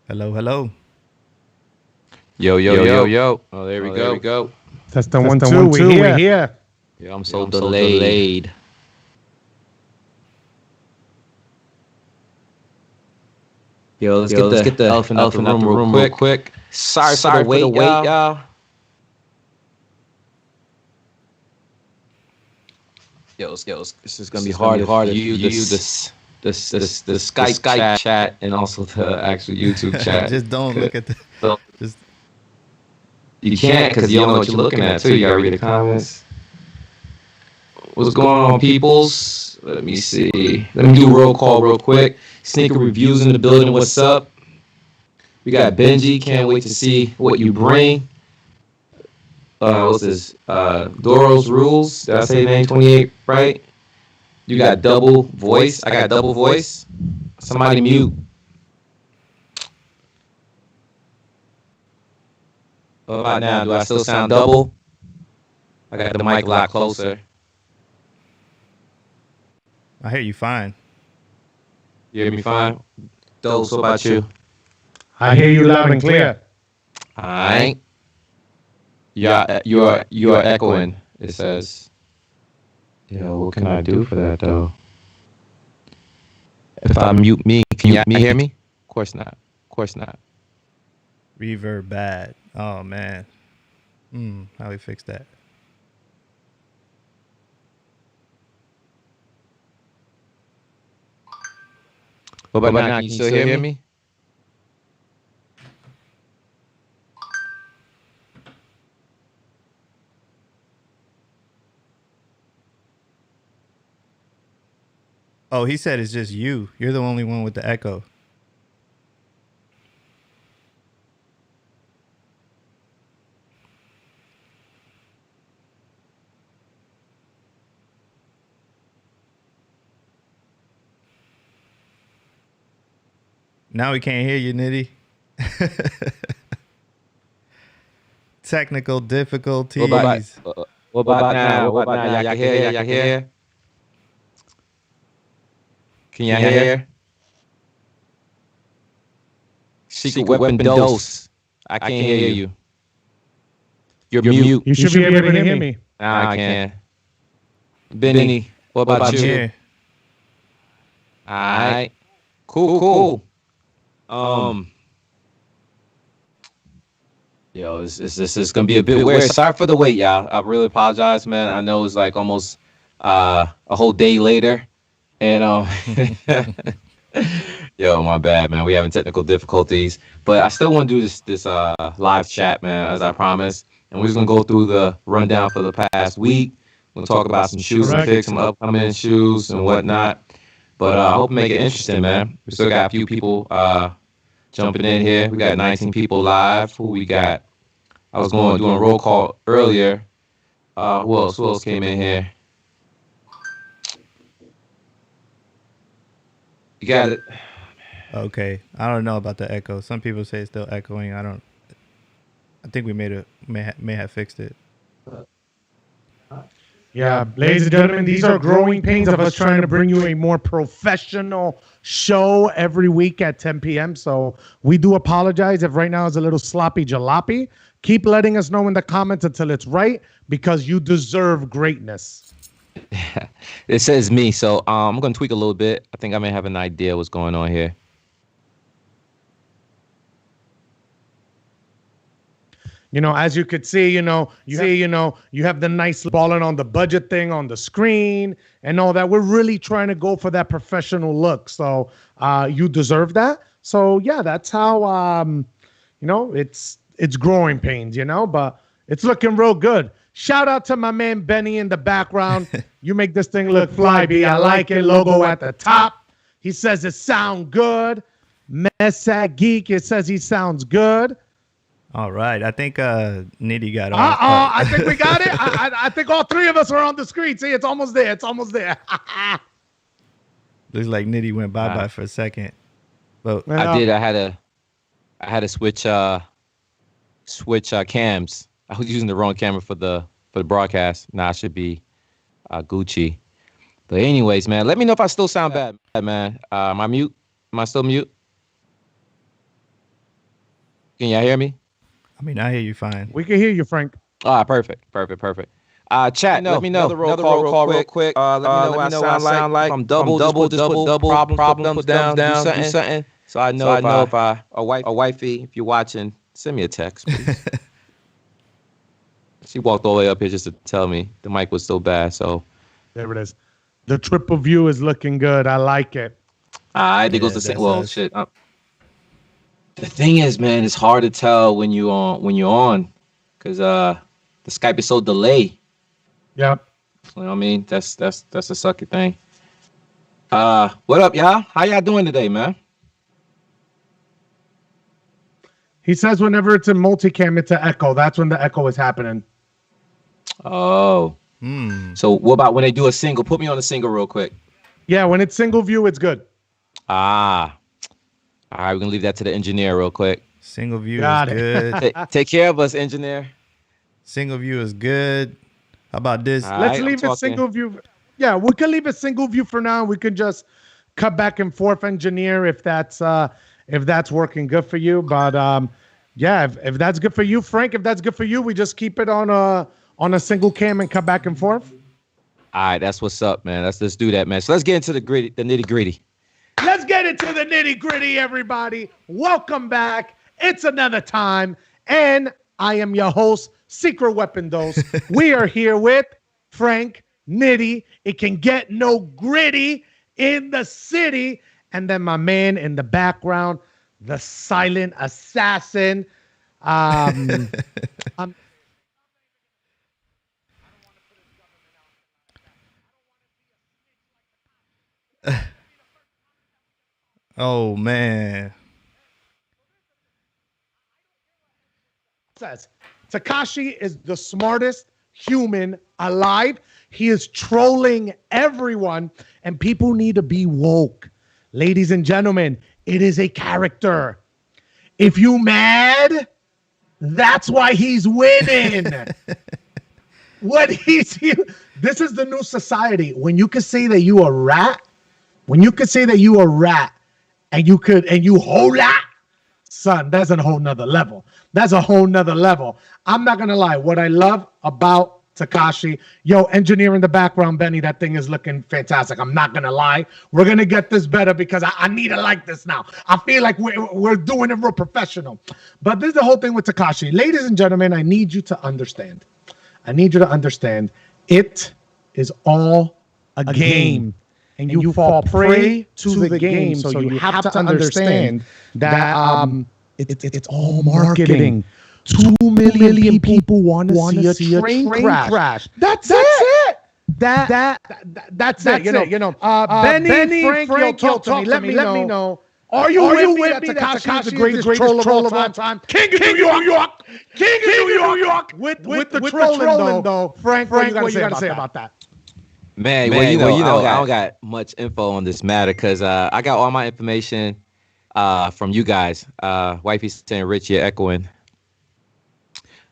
Hello, hello. Yo. Oh, there we go. Testing one, Testing two. one, We two. We here. here. Yeah, I'm so delayed. Let's get the elephant out the room real quick. Sorry for the wait, y'all. This is gonna be hard to use the Skype chat and also the actual YouTube chat. Just don't look at the. So Just you can't because you don't know what you're looking at too. You gotta read the comments. What's going on, peoples? Let me see. Let me do roll call real quick. Sneaker reviews in the building. What's up? We got Benji. Can't wait to see what you bring. What's this? Doro's Rules. Did I say name 28 right? You got double voice. I got double voice. Somebody mute. What about now? Do I still sound double? I got the mic a lot closer. I hear you fine. You hear me fine? Dose, what about you? I hear you loud and clear. Alright. Yeah, you are echoing, it says. Yo, what can I do for that though? If I mute me, can you hear me? Of course not. Reverb bad. Oh man. How we fix that? What about now? Can you still hear me? Oh, he said it's just you. You're the only one with the echo. Now we can't hear you, Nitty. Technical difficulties. What about now? Y'all can hear? Can y'all hear? Secret weapon dose. I can't hear you. You're mute. You should be able to hear me. Nah, I can. Benny, what about you? Here. Alright. Cool. Yo, this is gonna be a bit weird. Sorry for the wait, y'all. I really apologize, man. I know it's like almost a whole day later, and yo, my bad, man. We having technical difficulties, but I still want to do this live chat, man, as I promised. And we're just gonna go through the rundown for the past week. We'll talk about some shoes and picks, some upcoming shoes and whatnot. But I hope to make it interesting, man. We still got a few people jumping in here. We got 19 people live. Who we got? I was doing a roll call earlier. Who else came in here? You got it. Okay. I don't know about the echo. Some people say it's still echoing. I think we may have fixed it. Yeah, ladies and gentlemen, these are growing pains of us trying to bring you a more professional show every week at 10 p.m. So we do apologize if right now is a little sloppy jalopy. Keep letting us know in the comments until it's right, because you deserve greatness. It says me, so I'm gonna tweak a little bit. I think I may have an idea what's going on here. You know, as you could see, you have the nice balling on the budget thing on the screen and all that. We're really trying to go for that professional look. So you deserve that. So yeah, that's how it's growing pains, but it's looking real good. Shout out to my man Benny in the background. You make this thing look fly, B. I like it. Logo at the top. He says it sound good. Messa Geek, it says he sounds good. All right. I think Nitty got on. I think we got it. I think all three of us are on the screen. See, it's almost there. Looks like Nitty went bye-bye for a second. But I did. I had to switch cams. I was using the wrong camera for the broadcast. Now I should be Gucci. But anyways, man, let me know if I still sound bad, man. Am I mute? Am I still mute? Can y'all hear me? I mean, I hear you fine. We can hear you, Frank. Ah, perfect. Chat, let me know. Another roll call real quick. Let me know what I sound like. If I'm double, just put double, thumbs down, do something. So I know if a wifey, if you're watching, send me a text, please. She walked all the way up here just to tell me the mic was so bad. So there it is. The triple view is looking good. I like it. I think it goes the same. Well, shit. The thing is, man, it's hard to tell when you're on, because the Skype is so delayed. Yep. You know what I mean? That's a sucky thing. What up, y'all? How y'all doing today, man? He says whenever it's in multicam, it's an echo. That's when the echo is happening. Oh. So what about when they do a single? Put me on a single real quick. Yeah, when it's single view, it's good. All right, we're gonna leave that to the engineer real quick. Single view is good. Take care of us, engineer. Single view is good. How about this? Let's leave it single view. Yeah, we can leave it single view for now. We can just cut back and forth, engineer, if that's working good for you. But yeah, if that's good for you, Frank, if that's good for you, we just keep it on a single cam and cut back and forth. All right, that's what's up, man. Let's do that, man. So let's get into the nitty gritty. Let's get into the nitty gritty, everybody. Welcome back. It's another time, and I am your host, Secret Weapon Dose. We are here with Frank, Nitty. It can get no gritty in the city, and then my man in the background, the silent assassin. Oh man. Says Tekashi is the smartest human alive. He is trolling everyone, and people need to be woke. Ladies and gentlemen, it is a character. If you mad, that's why he's winning. This is the new society. When you could say that you a rat, and you whole lot, son, that's a whole nother level. I'm not gonna lie. What I love about Tekashi, engineer in the background, Benny, that thing is looking fantastic. I'm not gonna lie. We're gonna get this better because I need to like this now. I feel like we're doing it real professional. But this is the whole thing with Tekashi. Ladies and gentlemen, I need you to understand. It is all a game. And you fall prey to the game. So you have to understand that it's all marketing. 2 million people want to see a train crash. That's it. That's it. Benny, Frank, talk to me. Let me know. Are you with me that Tekashi is the greatest troll of all time? King of New York. With the trolling, though. Frank, what you got to say about that? Man, I don't got much info on this matter because I got all my information from you guys. Wifey's saying Rich, you're echoing.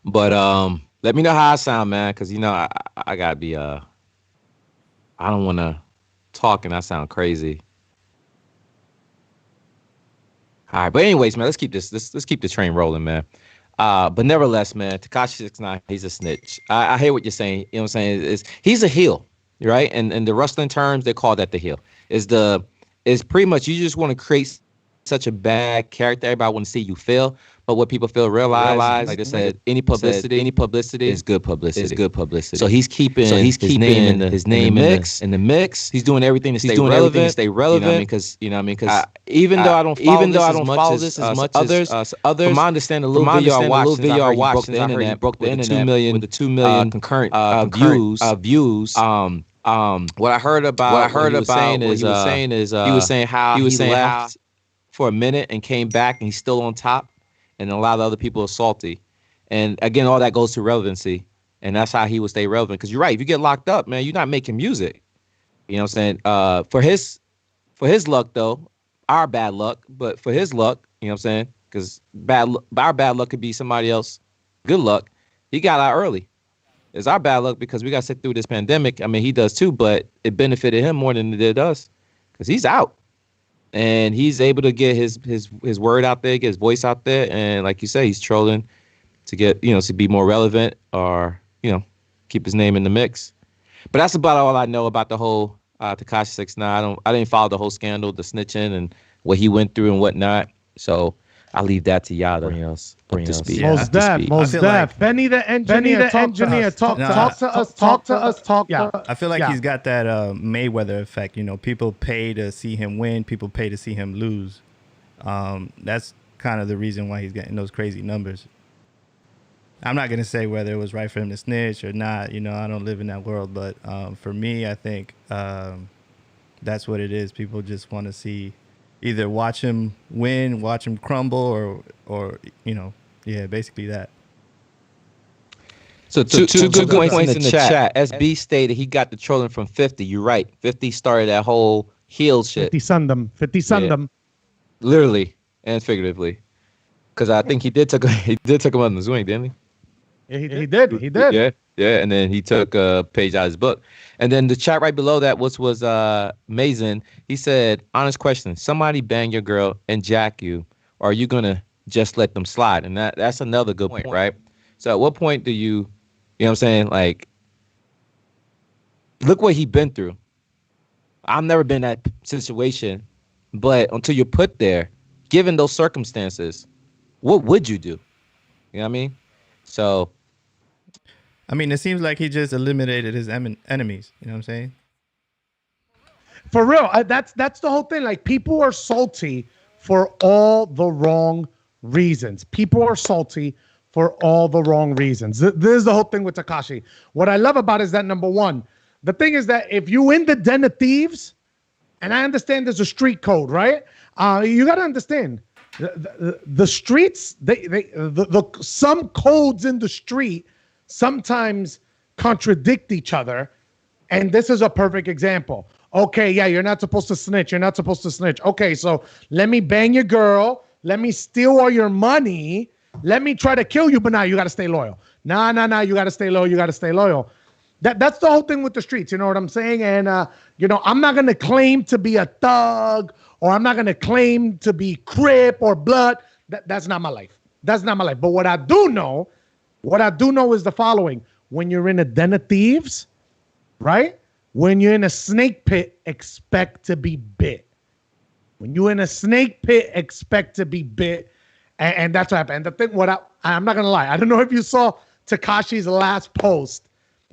But let me know how I sound, man, because I gotta be I don't want to talk and I sound crazy. All right, but anyways, man, let's keep the train rolling, man. But nevertheless, man, Tekashi 6ix9ine, he's a snitch. I hear what you're saying. You know what I'm saying? He's a heel. Right, and the wrestling terms, they call that the heel. Is pretty much you just want to create such a bad character. Everybody want to see you fail, but what people realize, like I said, any publicity is good publicity. So he's keeping his name in the mix. He's doing everything to stay relevant. Because even though I don't follow this as much as others, from my understanding, a little video I watched the internet broke the internet with the 2 million concurrent views. What I heard about he was saying how he left for a minute and came back and he's still on top, and a lot of other people are salty. And again, all that goes to relevancy, and that's how he would stay relevant. Because you're right, if you get locked up, man, you're not making music. You know what I'm saying? For his luck though, our bad luck, but for his luck, you know what I'm saying? Because our bad luck could be somebody else good luck. He got out early. It's our bad luck because we got to sit through this pandemic. I mean, he does too, but it benefited him more than it did us because he's out. and he's able to get his word out there, get his voice out there, and like you say, he's trolling to get to be more relevant or keep his name in the mix. But that's about all I know about the whole Tekashi 6ix9ine. I didn't follow the whole scandal, the snitching, and what he went through and whatnot. So I'll leave that to y'all to bring us speed. Most def. Benny the engineer, talk to us. Yeah. I feel like he's got that Mayweather effect. People pay to see him win. People pay to see him lose. That's kind of the reason why he's getting those crazy numbers. I'm not going to say whether it was right for him to snitch or not. I don't live in that world. But for me, I think that's what it is. People just want to see either watch him win, watch him crumble, or basically that. So two good points in the chat. SB stated he got the trolling from 50. You're right. 50 started that whole heel shit. 50 sunned them. Literally and figuratively. Because I think he did took him on the swing, didn't he? Yeah, he did. Yeah, and then he took a page out of his book. And then the chat right below that was Mason. He said, honest question, somebody bang your girl and jack you, or are you going to just let them slide? And that's another good point, right? So at what point do you know what I'm saying? Like, look what he been through. I've never been in that situation, but until you're put there, given those circumstances, what would you do? You know what I mean? So, it seems like he just eliminated his enemies. You know what I'm saying? For real, that's the whole thing. Like, people are salty for all the wrong reasons. This is the whole thing with Tekashi. What I love about it is that, number one, the thing is that if you in the den of thieves, and I understand there's a street code, right? You got to understand. The streets, some codes in the street sometimes contradict each other, and this is a perfect example. Okay, yeah, you're not supposed to snitch. Okay, so let me bang your girl, let me steal all your money, let me try to kill you, but now you got to stay loyal. Nah, you got to stay loyal. That's the whole thing with the streets, you know what I'm saying? And I'm not going to claim to be a thug, or I'm not going to claim to be Crip or Blood. That's not my life. But what I do know is the following. When you're in a den of thieves, right? When you're in a snake pit, expect to be bit. And that's what happened. And the thing, I'm not going to lie. I don't know if you saw Tekashi's last post,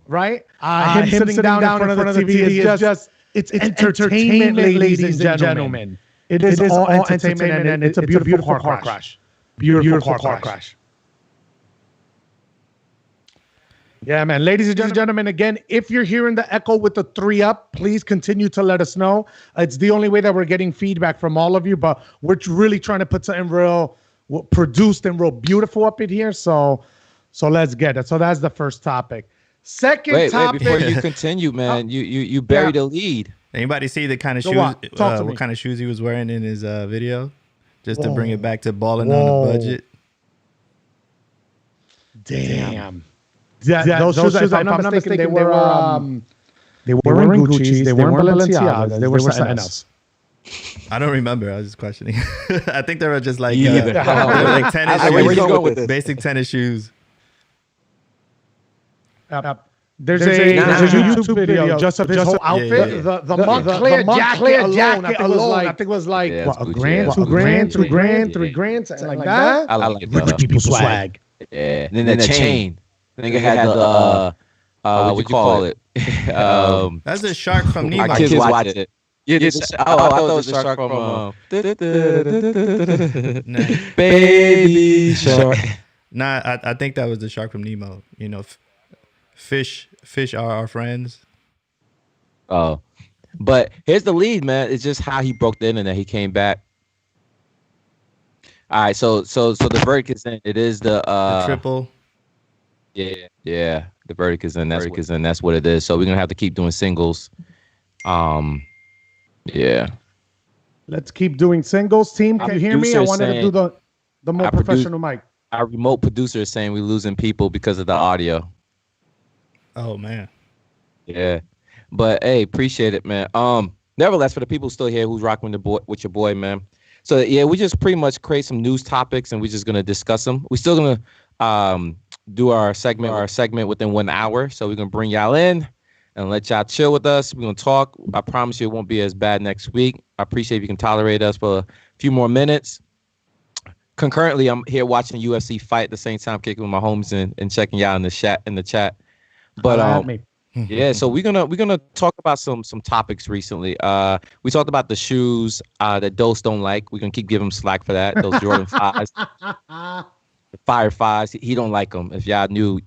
right? Him sitting down in front of the TV is just it's entertainment, ladies and gentlemen. It is all entertainment, and it's a beautiful car crash. Beautiful car crash. Yeah, man. Ladies and gentlemen, again, if you're hearing the echo with the 3 up, please continue to let us know. It's the only way that we're getting feedback from all of you, but we're really trying to put something real produced and real beautiful up in here. So let's get it. So that's the first topic. Second topic. Wait, before you continue, man, you buried a lead. Anybody see the kind of shoes? What kind of shoes he was wearing in his video? Just to bring it back to balling on the budget. Damn. Those shoes, if I'm not mistaken, they were in Gucci's, they weren't Balenciagas, they were something else. I don't remember. I was just questioning. I think they were just like, like tennis shoes. Where you going with this? Basic tennis shoes. There's a YouTube video just of his whole outfit. Yeah. The Montclair jacket alone, I think it was like $1,000, $2,000, $3,000, something like that. I like Rich people swag. Yeah, and then the chain. I think it had the what you call it? That's a shark from Nemo. Our kids watch it. Yeah, I thought it was a shark from Baby Shark. Nah, I think that was the shark from Nemo. Fish are our friends. Oh, but here's the lead, man. It's just how he broke the internet. He came back. All right, so the verdict is in. It is the triple. Yeah. The verdict is in. That's what it is. So we're gonna have to keep doing singles. Yeah. Let's keep doing singles. Team, can you hear me? I wanted to do the more professional mic. Our remote producer is saying we're losing people because of the audio. Oh man. Yeah. But hey, appreciate it, man. nevertheless, for the people still here who's rocking with your boy, man. So yeah, we just pretty much create some news topics and we're just gonna discuss them. We're still gonna do our segment within 1 hour. So we're gonna bring y'all in and let y'all chill with us. We're gonna talk. I promise you it won't be as bad next week. I appreciate if you can tolerate us for a few more minutes. Concurrently, I'm here watching UFC fight at the same time, kicking with my homies and checking y'all in the chat. But yeah, so we're gonna talk about some topics recently. We talked about the shoes that Dose don't like. We're gonna keep giving him slack for that. Those Jordan 5s, the Fire 5s. He don't like them. If y'all knew,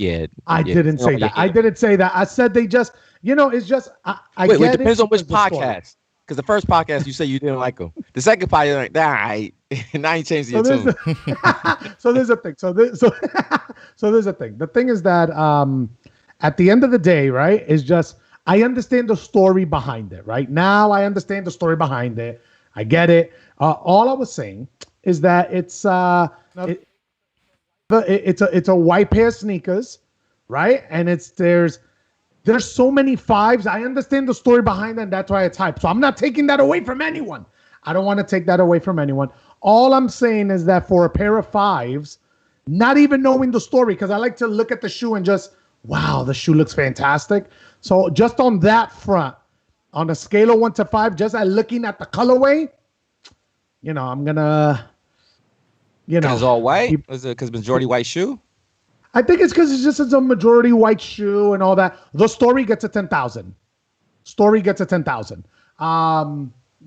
I didn't say that. I didn't say that. I said they just, it's just. Wait, it depends on which podcast. Because the first podcast you say you didn't like them. The second podcast you're like, nah, now you changed your tune. So there's a thing. So there's a thing. The thing is that at the end of the day, right, is just I understand the story behind it. Right now, I understand the story behind it. I get it. All I was saying is that it's a white pair of sneakers, right? And there's so many 5s. I understand the story behind it, and that's why it's hype. So I'm not taking that away from anyone. I don't want to take that away from anyone. All I'm saying is that for a pair of 5s, not even knowing the story, because I like to look at the shoe and just, wow, the shoe looks fantastic. So just on that front, on a scale of 1 to 5, just at looking at the colorway, I'm going to, it's all white? Is it because majority white shoe? I think it's because it's a majority white shoe and all that. The story gets a 10,000.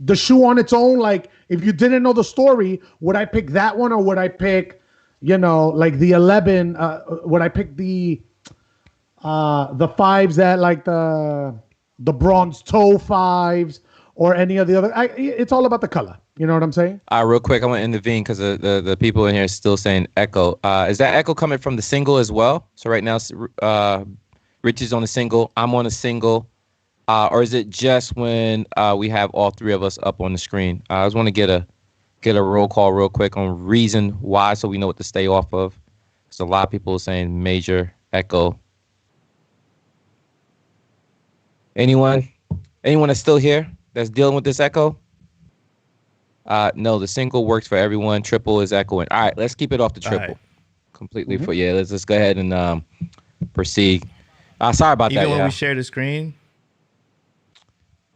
The shoe on its own, like if you didn't know the story, would I pick that one or would I pick, like the 11? Would I pick the 5s that like the bronze toe 5s or any of the other? It's all about the color. You know what I'm saying? Real quick, I want to intervene because the people in here are still saying echo. Is that echo coming from the single as well? So right now, Rich is on a single. I'm on a single. Or is it just when we have all three of us up on the screen? I just want to get a roll call real quick on reason why, so we know what to stay off of. There's a lot of people saying major echo. Anyone that's still here that's dealing with this echo? No, the single works for everyone. Triple is echoing. All right, let's keep it off the triple. Completely. Mm-hmm. Let's just go ahead and proceed. Sorry about that. Even when we share the screen?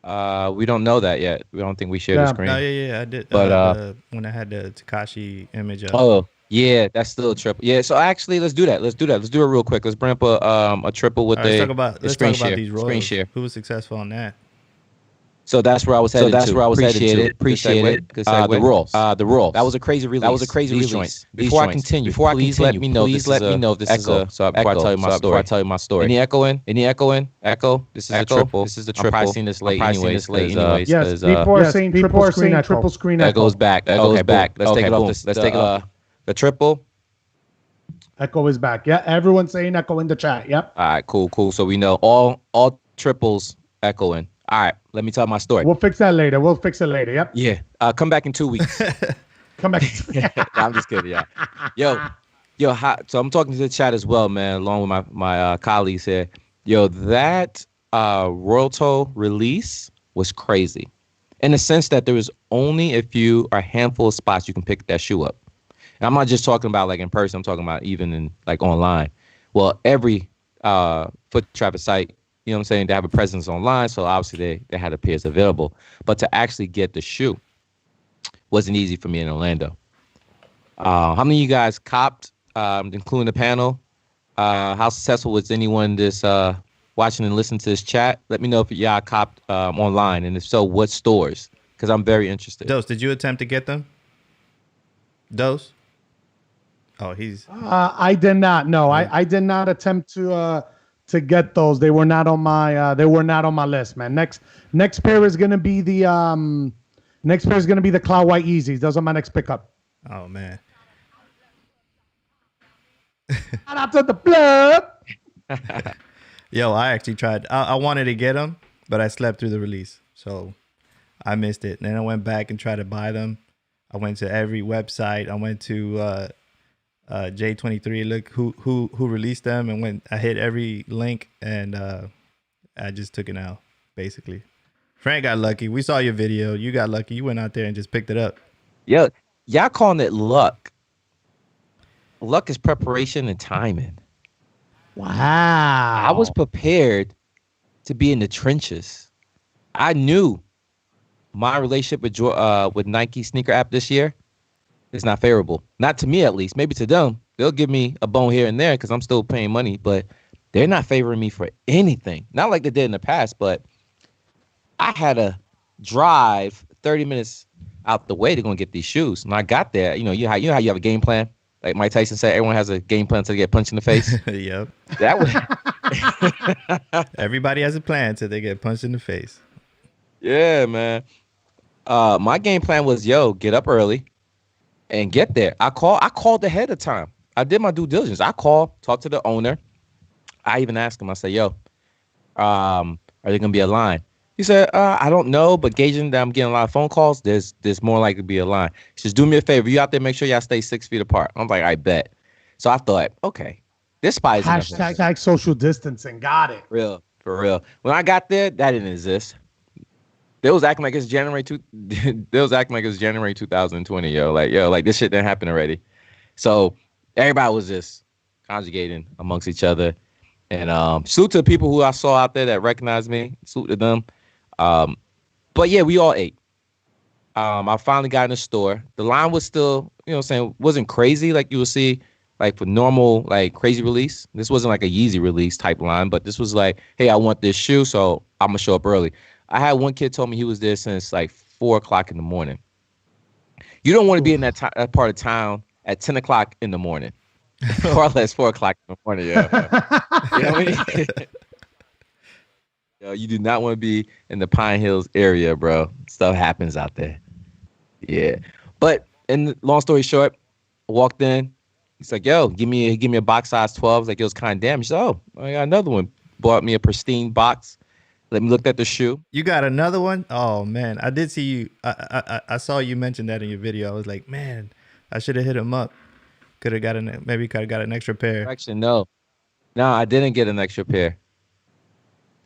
We don't know that yet. We don't think we share the screen. No, yeah, I did. But when I had the Tekashi image up. Oh, yeah, that's still a triple. Yeah, so actually, let's do that. Let's do it real quick. Let's bring up a triple with let's talk about these roles. Screen share. Who was successful on that? So that's where I was headed to. Appreciate it. The rules. That was a crazy release. Before I continue, please let me know if this is a before I tell you my story. Any echoing? Echo. This is a triple. I'm probably seeing this late anyways. Yes, people are saying triple screen echo. That goes back. Let's take it off. Let's take it off. The triple. Echo is back. Yeah, everyone's saying echo in the chat. Yep. All right, cool. So we know all triples echoing. All right, let me tell my story. We'll fix that later. Yep. Yeah. Come back in 2 weeks. Come back. I'm just kidding. Yeah. Yo. So I'm talking to the chat as well, man, along with my colleagues here. Yo, that Royalto release was crazy, in the sense that there was only a handful of spots you can pick that shoe up. And I'm not just talking about like in person. I'm talking about even in like online. Well, every foot traffic site, you know what I'm saying, they have a presence online, so obviously they had the pairs available. But to actually get the shoe wasn't easy for me in Orlando. How many of you guys copped, including the panel? How successful was anyone this watching and listening to this chat? Let me know if y'all copped online, and if so, what stores? Because I'm very interested. Dose, did you attempt to get them? Dose? Oh, he's... I did not. No, I did not attempt to get those. They were not on my list, man. Next pair is gonna be the Cloud White Yeezys. Those are my next pickup. Oh man. Shout out to the plug. Yo, I actually tried. I wanted to get them, but I slept through the release, so I missed it. And then I went back and tried to buy them. I went to every website. I went to J23. Look who released them, and I hit every link, and I just took it out basically. Frank got lucky. We saw your video. You got lucky. You went out there and just picked it up. Yo, y'all calling it luck. Luck is preparation and timing. Wow. I was prepared to be in the trenches. I knew my relationship with Nike sneaker app this year is not favorable. Not to me, at least. Maybe to them. They'll give me a bone here and there because I'm still paying money, but they're not favoring me for anything. Not like they did in the past, but I had to drive 30 minutes out the way to go and get these shoes. When I got there, you know how you have a game plan? Like Mike Tyson said, everyone has a game plan until they get punched in the face. Yep. That was Everybody has a plan until they get punched in the face. Yeah, man. My game plan was, get up early and get there. I called ahead of time. I did my due diligence. I called, talked to the owner. I even asked him, I said, are there gonna be a line? He said, I don't know, but gauging that I'm getting a lot of phone calls, there's more likely to be a line. He says, do me a favor. You out there, make sure y'all stay 6 feet apart. I'm like, I bet. So I thought, okay, this spot is Hashtag social distancing. Got it. For real. When I got there, that didn't exist. They was acting like it's January 2020, yo. Like this shit didn't happen already. So everybody was just conjugating amongst each other. And salute to the people who I saw out there that recognized me. Salute to them. But yeah, we all ate. I finally got in the store. The line was still, wasn't crazy like you would see like for normal, like crazy release. This wasn't like a Yeezy release type line, but this was like, hey, I want this shoe, so I'm gonna show up early. I had one kid told me he was there since like 4 o'clock in the morning. You don't want to be in that part of town at 10 o'clock in the morning. Or less 4 o'clock in the morning, yeah. You know what I mean? You do not want to be in the Pine Hills area, bro. Stuff happens out there. Yeah. But long story short, I walked in. He's like, yo, give me a box size 12. I was like, it was kind of damaged. Oh, I got another one. Bought me a pristine box. Let me look at the shoe. You got another one? Oh man, I did see you. I saw you mention that in your video. I was like, man, I should have hit him up. Could have got an extra pair. Actually, no, I didn't get an extra pair.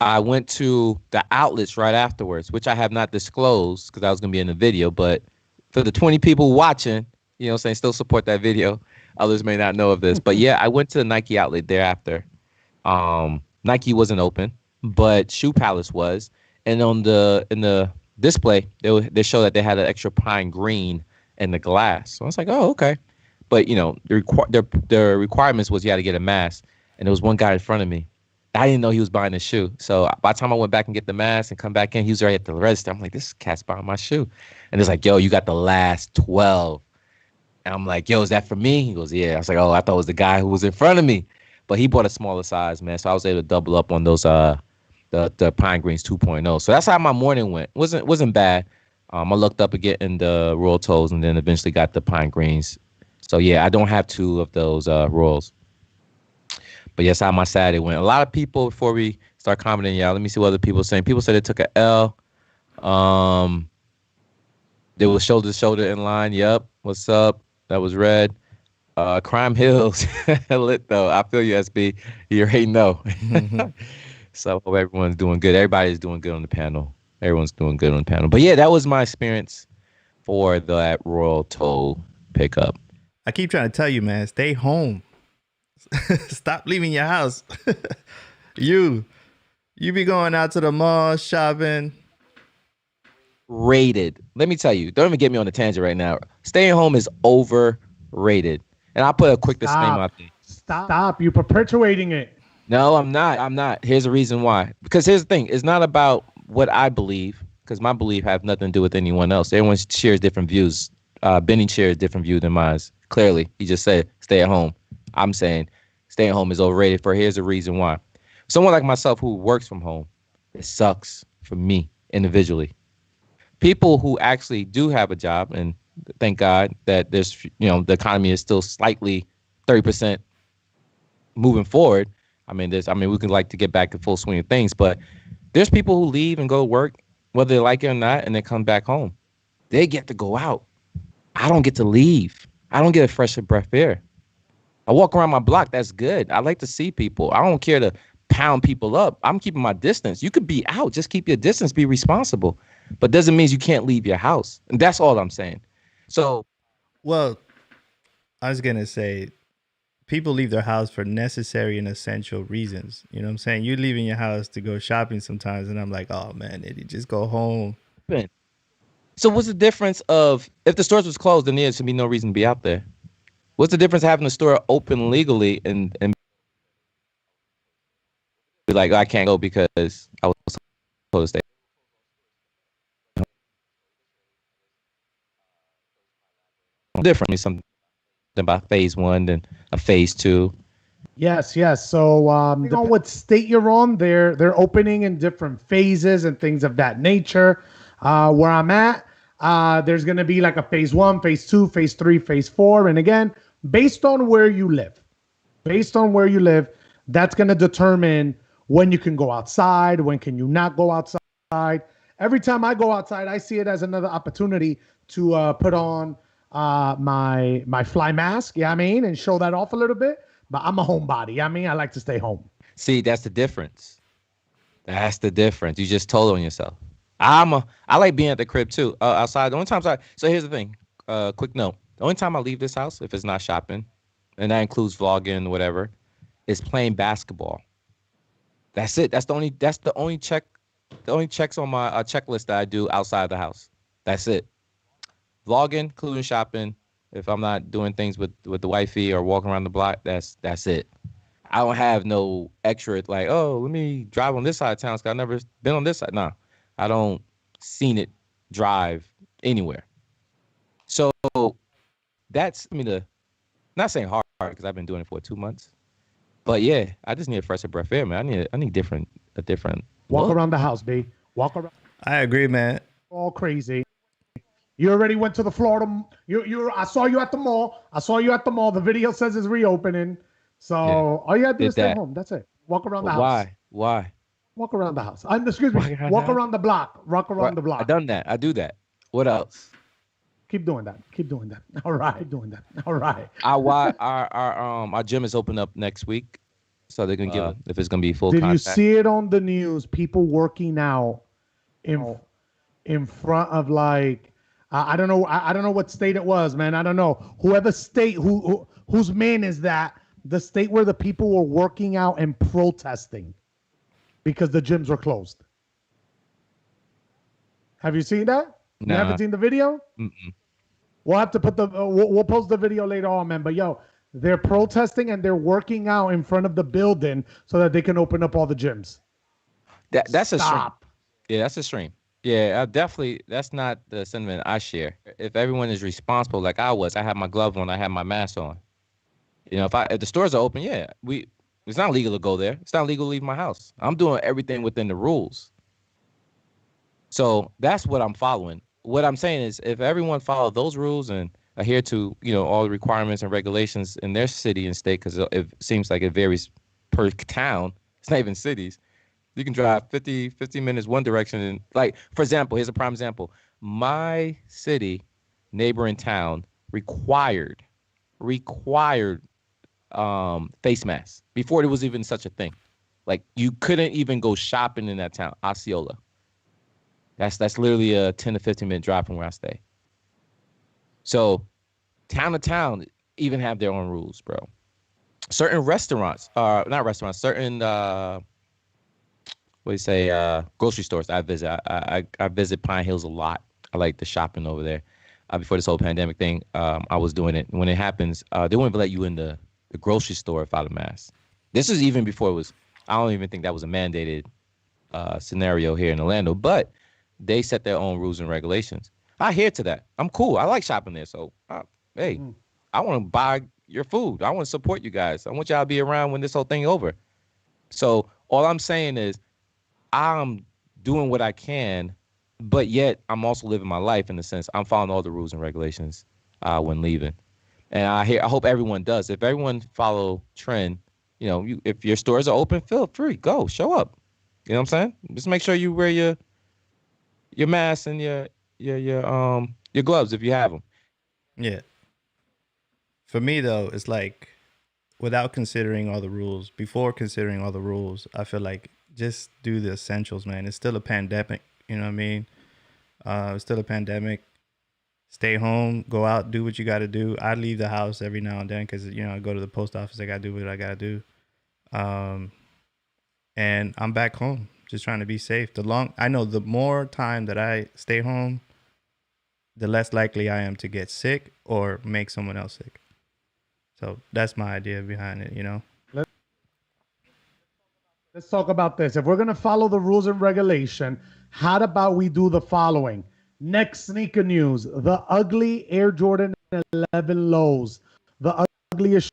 I went to the outlets right afterwards, which I have not disclosed because I was gonna be in the video. But for the 20 people watching, still support that video. Others may not know of this, but yeah, I went to the Nike outlet thereafter. Nike wasn't open, but Shoe Palace was, and in the display they showed that they had an extra pine green in the glass. So I was like, oh, okay. But the requirements was you had to get a mask, and there was one guy in front of me. I didn't know he was buying the shoe. So by the time I went back and get the mask and come back in, he was already at the register. I'm like, this cat's buying my shoe, and it's like, yo, you got the last 12. And I'm like, yo, is that for me? He goes, yeah. I was like, oh, I thought it was the guy who was in front of me, but he bought a smaller size, man. So I was able to double up on those the Pine Greens 2.0. So that's how my morning went. Wasn't bad. I looked up again in the Royal Toes, and then eventually got the Pine Greens. So yeah, I don't have 2 of those Royals. But yes, how my Saturday went. A lot of people, before we start commenting, y'all, let me see what other people are saying. People said they took an L. They were shoulder to shoulder in line. Yep. What's up? That was red. Crime Hills. Lit though. I feel you, SB. You already know. So I hope everyone's doing good. Everybody's doing good on the panel. Everyone's doing good on the panel. But yeah, that was my experience for that Royal Toe pickup. I keep trying to tell you, man, stay home. Stop leaving your house. You be going out to the mall, shopping. Rated. Let me tell you, don't even get me on the tangent right now. Staying home is overrated. And I'll put a quick disclaimer out there. Stop. You're perpetuating it. No, I'm not. Here's the reason why. Because here's the thing. It's not about what I believe, because my belief have nothing to do with anyone else. Everyone shares different views. Benny shares different view than mine. Clearly, he just said stay at home. I'm saying stay at home is overrated. Here's the reason why. Someone like myself who works from home, it sucks for me individually. People who actually do have a job, and thank God that there's, the economy is still slightly 30% moving forward. We could like to get back to full swing of things, but there's people who leave and go to work, whether they like it or not, and they come back home. They get to go out. I don't get to leave. I don't get a fresh breath of air. I walk around my block. That's good. I like to see people. I don't care to pound people up. I'm keeping my distance. You could be out, just keep your distance, be responsible, but doesn't mean you can't leave your house. And that's all I'm saying. So, well, I was gonna say people leave their house for necessary and essential reasons. You know what I'm saying? You're leaving your house to go shopping sometimes, and I'm like, oh man, Nitty, just go home. so what's the difference of if the stores was closed, then there should be no reason to be out there. What's the difference of having the store open legally and be like, I can't go because I was supposed to stay different? Something about phase 1 than a phase 2. Yes, yes. So depending on what state you're on, they're opening in different phases and things of that nature. Where I'm at, there's gonna be like a phase 1, phase 2, phase 3, phase 4, and again, based on where you live, that's gonna determine when you can go outside, when can you not go outside. Every time I go outside, I see it as another opportunity to put on my fly mask, yeah, I mean, and show that off a little bit. But I'm a homebody. I mean, I like to stay home. See, that's the difference. That's the difference. You just told on yourself. I like being at the crib too. Outside. The only times so here's the thing. Quick note. The only time I leave this house, if it's not shopping, and that includes vlogging, whatever, is playing basketball. That's it. That's the only checks on my checklist that I do outside the house. That's it. Vlogging, including shopping. If I'm not doing things with the wifey or walking around the block, that's it. I don't have no extra like, oh, let me drive on this side of town because I've never been on this side. Nah, I don't seen it drive anywhere. So that's not saying hard because I've been doing it for 2 months. But yeah, I just need a fresher breath air, man. I need a different walk look. Around the house, B. Walk around. I agree, man. All crazy. You already went to the Florida. I saw you at the mall. The video says it's reopening. So all you gotta do is stay home. That's it. Walk around the house. Why? Walk around the house. Excuse me. Walk around the block. Walk around the block. I done that. I do that. What else? Keep doing that. All right. Our gym is open up next week, so they're gonna give if it's gonna be full. Did contact. you see it on the news? People working out in front of like. I don't know. I don't know what state it was, man. I don't know. Whoever state whose man is that? The state where the people were working out and protesting because the gyms were closed. Have you seen that? No. You haven't seen the video? Mm-mm. We'll have to put we'll post the video later on, man. But yo, they're protesting and they're working out in front of the building so that they can open up all the gyms. That's a stream. Yeah, that's a stream. Yeah, definitely. That's not the sentiment I share. If everyone is responsible, like I was, I had my glove on, I had my mask on. You know, if the stores are open, yeah, it's not legal to go there. It's not legal to leave my house. I'm doing everything within the rules. So that's what I'm following. What I'm saying is, if everyone followed those rules and adhere to, all the requirements and regulations in their city and state, because it seems like it varies per town. It's not even cities. You can drive 50 minutes one direction. And like, for example, here's a prime example. My city, neighboring town, required face masks before there was even such a thing. Like, you couldn't even go shopping in that town, Osceola. That's literally a 10 to 15 minute drive from where I stay. So town to town even have their own rules, bro. Certain restaurants, certain grocery stores I visit. I visit Pine Hills a lot. I like the shopping over there. Before this whole pandemic thing, I was doing it. When it happens, they won't even let you in the grocery store without a mask. This is even before it was. I don't even think that was a mandated scenario here in Orlando, but they set their own rules and regulations. I adhere to that. I'm cool. I like shopping there. So, hey, I want to buy your food. I want to support you guys. I want y'all to be around when this whole thing over. So all I'm saying is I'm doing what I can, but yet I'm also living my life in the sense I'm following all the rules and regulations when leaving. And I hope everyone does. If everyone follow trend, if your stores are open, feel free, go, show up. You know what I'm saying? Just make sure you wear your mask and your gloves if you have them. Yeah. For me though, it's like without considering all the rules, before considering all the rules, I feel like just do the essentials, man. It's still a pandemic. You know what I mean? It's still a pandemic. Stay home, go out, do what you got to do. I leave the house every now and then because, I go to the post office. I got to do what I got to do. And I'm back home just trying to be safe. I know the more time that I stay home, the less likely I am to get sick or make someone else sick. So that's my idea behind it, Let's talk about this. If we're going to follow the rules and regulation, how about we do the following? Next sneaker news, the ugly Air Jordan 11 lows. The ugliest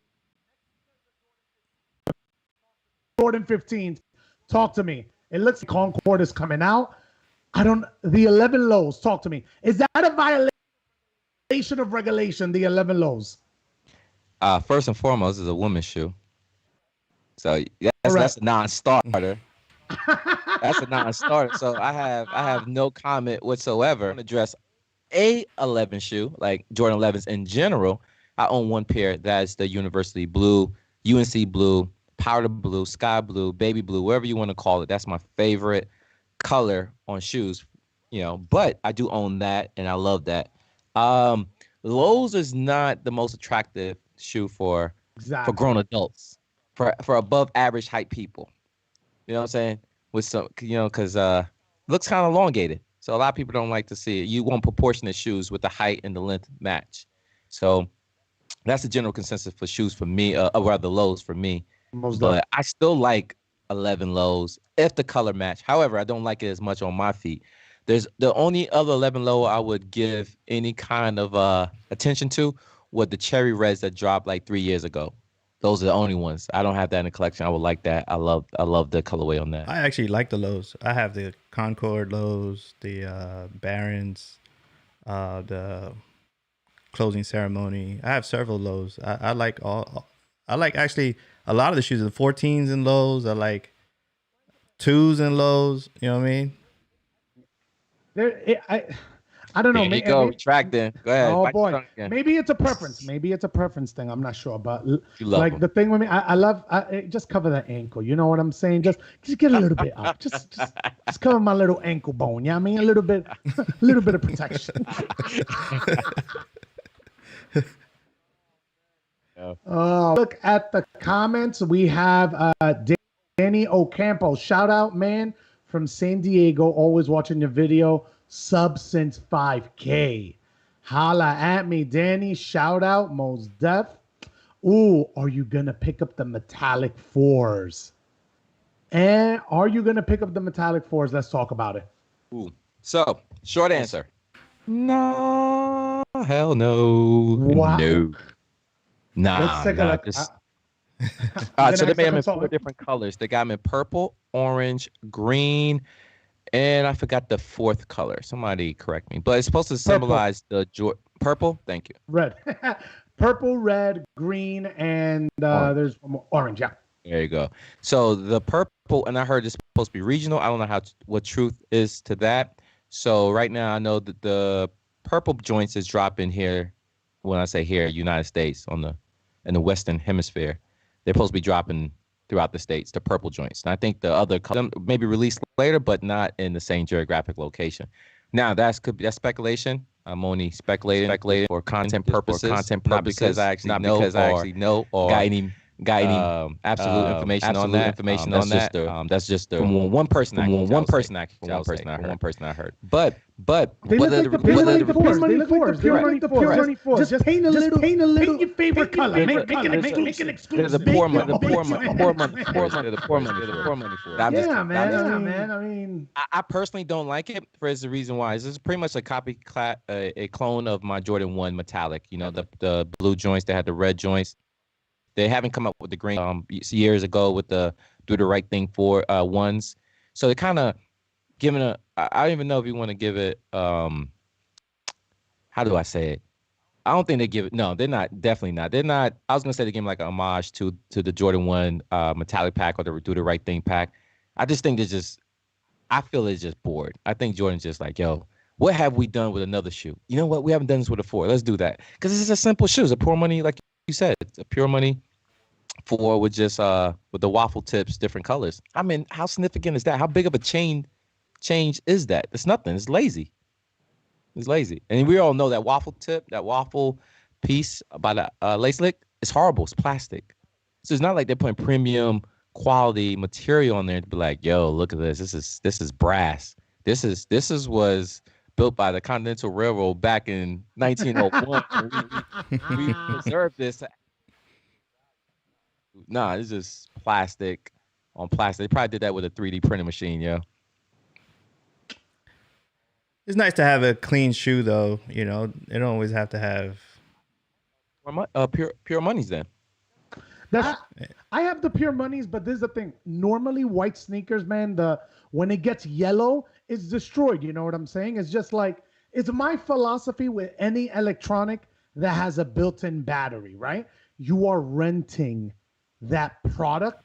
Jordan 15s. Talk to me. It looks like Concord is coming out. The 11 lows, talk to me. Is that a violation of regulation, the 11 lows? First and foremost, is a woman's shoe. So that's a non-starter. That's a non-starter. So I have no comment whatsoever on address a 11 shoe, like Jordan 11s in general. I own one pair that's the University Blue, UNC Blue, Powder Blue, Sky Blue, Baby Blue, whatever you want to call it. That's my favorite color on shoes, but I do own that and I love that. Lowe's is not the most attractive shoe for grown adults, for above average height people. You know what I'm saying? With some, because looks kind of elongated. So a lot of people don't like to see it. You want proportionate shoes with the height and the length match. So that's the general consensus for shoes for me, or rather lows for me. But I still like 11 lows if the color match. However, I don't like it as much on my feet. There's the only other 11 low I would give any kind of attention to were the cherry reds that dropped like 3 years ago. Those are the only ones. I don't have that in the collection. I would like that. I love the colorway on that. I actually like the lows. I have the Concord lows, the Barons, the Closing Ceremony. I have several lows. I like all. I like actually a lot of the shoes. The 14s and lows. I like 2s and lows. You know what I mean? I don't know. There you go. Retracting. Go ahead. Oh boy. Maybe it's a preference. Maybe it's a preference thing. I'm not sure. But like them. the thing with me, I love. Just cover the ankle. You know what I'm saying? Just get a little bit up. Just cover my little ankle bone. Yeah, I mean a little bit of protection. Look at the comments. We have Danny Ocampo. Shout out, man, from San Diego. Always watching your video. Sub since 5K. Holla at me, Danny. Shout out, most def. Ooh, are you gonna pick up the metallic 4s? And are you gonna pick up the metallic 4s? Let's talk about it. Ooh. So, short answer. No, hell no. Wow. No. Nah. Let's take a look. So they made them in 4 different colors. They got them in purple, orange, green, and I forgot the 4th color. Somebody correct me. But it's supposed to symbolize purple. Thank you. Red. Purple, red, green, and there's one more. Orange. Yeah. There you go. So the purple, and I heard it's supposed to be regional. I don't know what truth is to that. So right now I know that the purple joints is dropping here. When I say here, United States in the Western Hemisphere, they're supposed to be dropping throughout the states, the purple joints. And I think the other color may be released later, but not in the same geographic location. Now that's speculation. I'm only speculating for content purposes, not because I actually know or got any absolute information on that. That's just from one person. From one person I heard. But they look like the pure money fours. Just paint a little. Paint your favorite color. Make an exclusive. The poor money. The poor money. Yeah, man. I mean, I personally don't like it for the reason why. This is pretty much a copycat, a clone of my Jordan 1 metallic. You know, the blue joints. They had the red joints. They haven't come up with the green years ago with the Do the Right Thing for ones. So they're kind of giving I don't even know if you want to give it, how do I say it? I don't think they give it. No, they're not. Definitely not. They're not. I was going to say they give like a homage to the Jordan 1 metallic pack or the Do the Right Thing pack. I just think I feel it's just bored. I think Jordan's just like, yo, what have we done with another shoe? You know what? We haven't done this with a 4. Let's do that. Because it's just a simple shoe. It's a poor money, like you said, it's a pure money 4 with just with the waffle tips, different colors. I mean, how significant is that? How big of a change is that? It's nothing. It's lazy. It's lazy. And we all know that waffle tip, that waffle piece by the lace lick, it's horrible. It's plastic. So it's not like they're putting premium quality material on there to be like, yo, look at this. This is brass. This was built by the Continental Railroad back in 1901. we preserved this. Nah, it's just plastic on plastic. They probably did that with a 3D printing machine, yo. It's nice to have a clean shoe, though. You know, they don't always have to have Pure monies then. I have the pure monies, but this is the thing. Normally, white sneakers, man, when it gets yellow, it's destroyed. You know what I'm saying? It's just like, it's my philosophy with any electronic that has a built-in battery, right? You are renting that product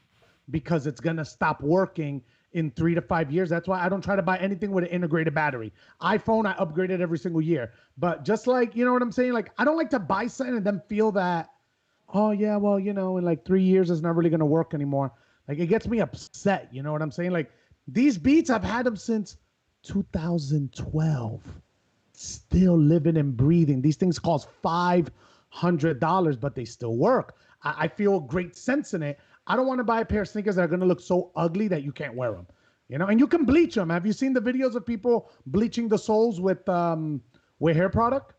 because it's gonna stop working in 3 to 5 years. That's why I don't try to buy anything with an integrated battery. iPhone, I upgrade it every single year. But just like, you know what I'm saying? Like, I don't like to buy something and then feel that, oh yeah, well, you know, in like 3 years, it's not really going to work anymore. Like, it gets me upset. You know what I'm saying? Like, these Beats, I've had them since 2012. Still living and breathing. These things cost $500, but they still work. I feel great sense in it. I don't want to buy a pair of sneakers that are going to look so ugly that you can't wear them. You know, and you can bleach them. Have you seen the videos of people bleaching the soles with hair product?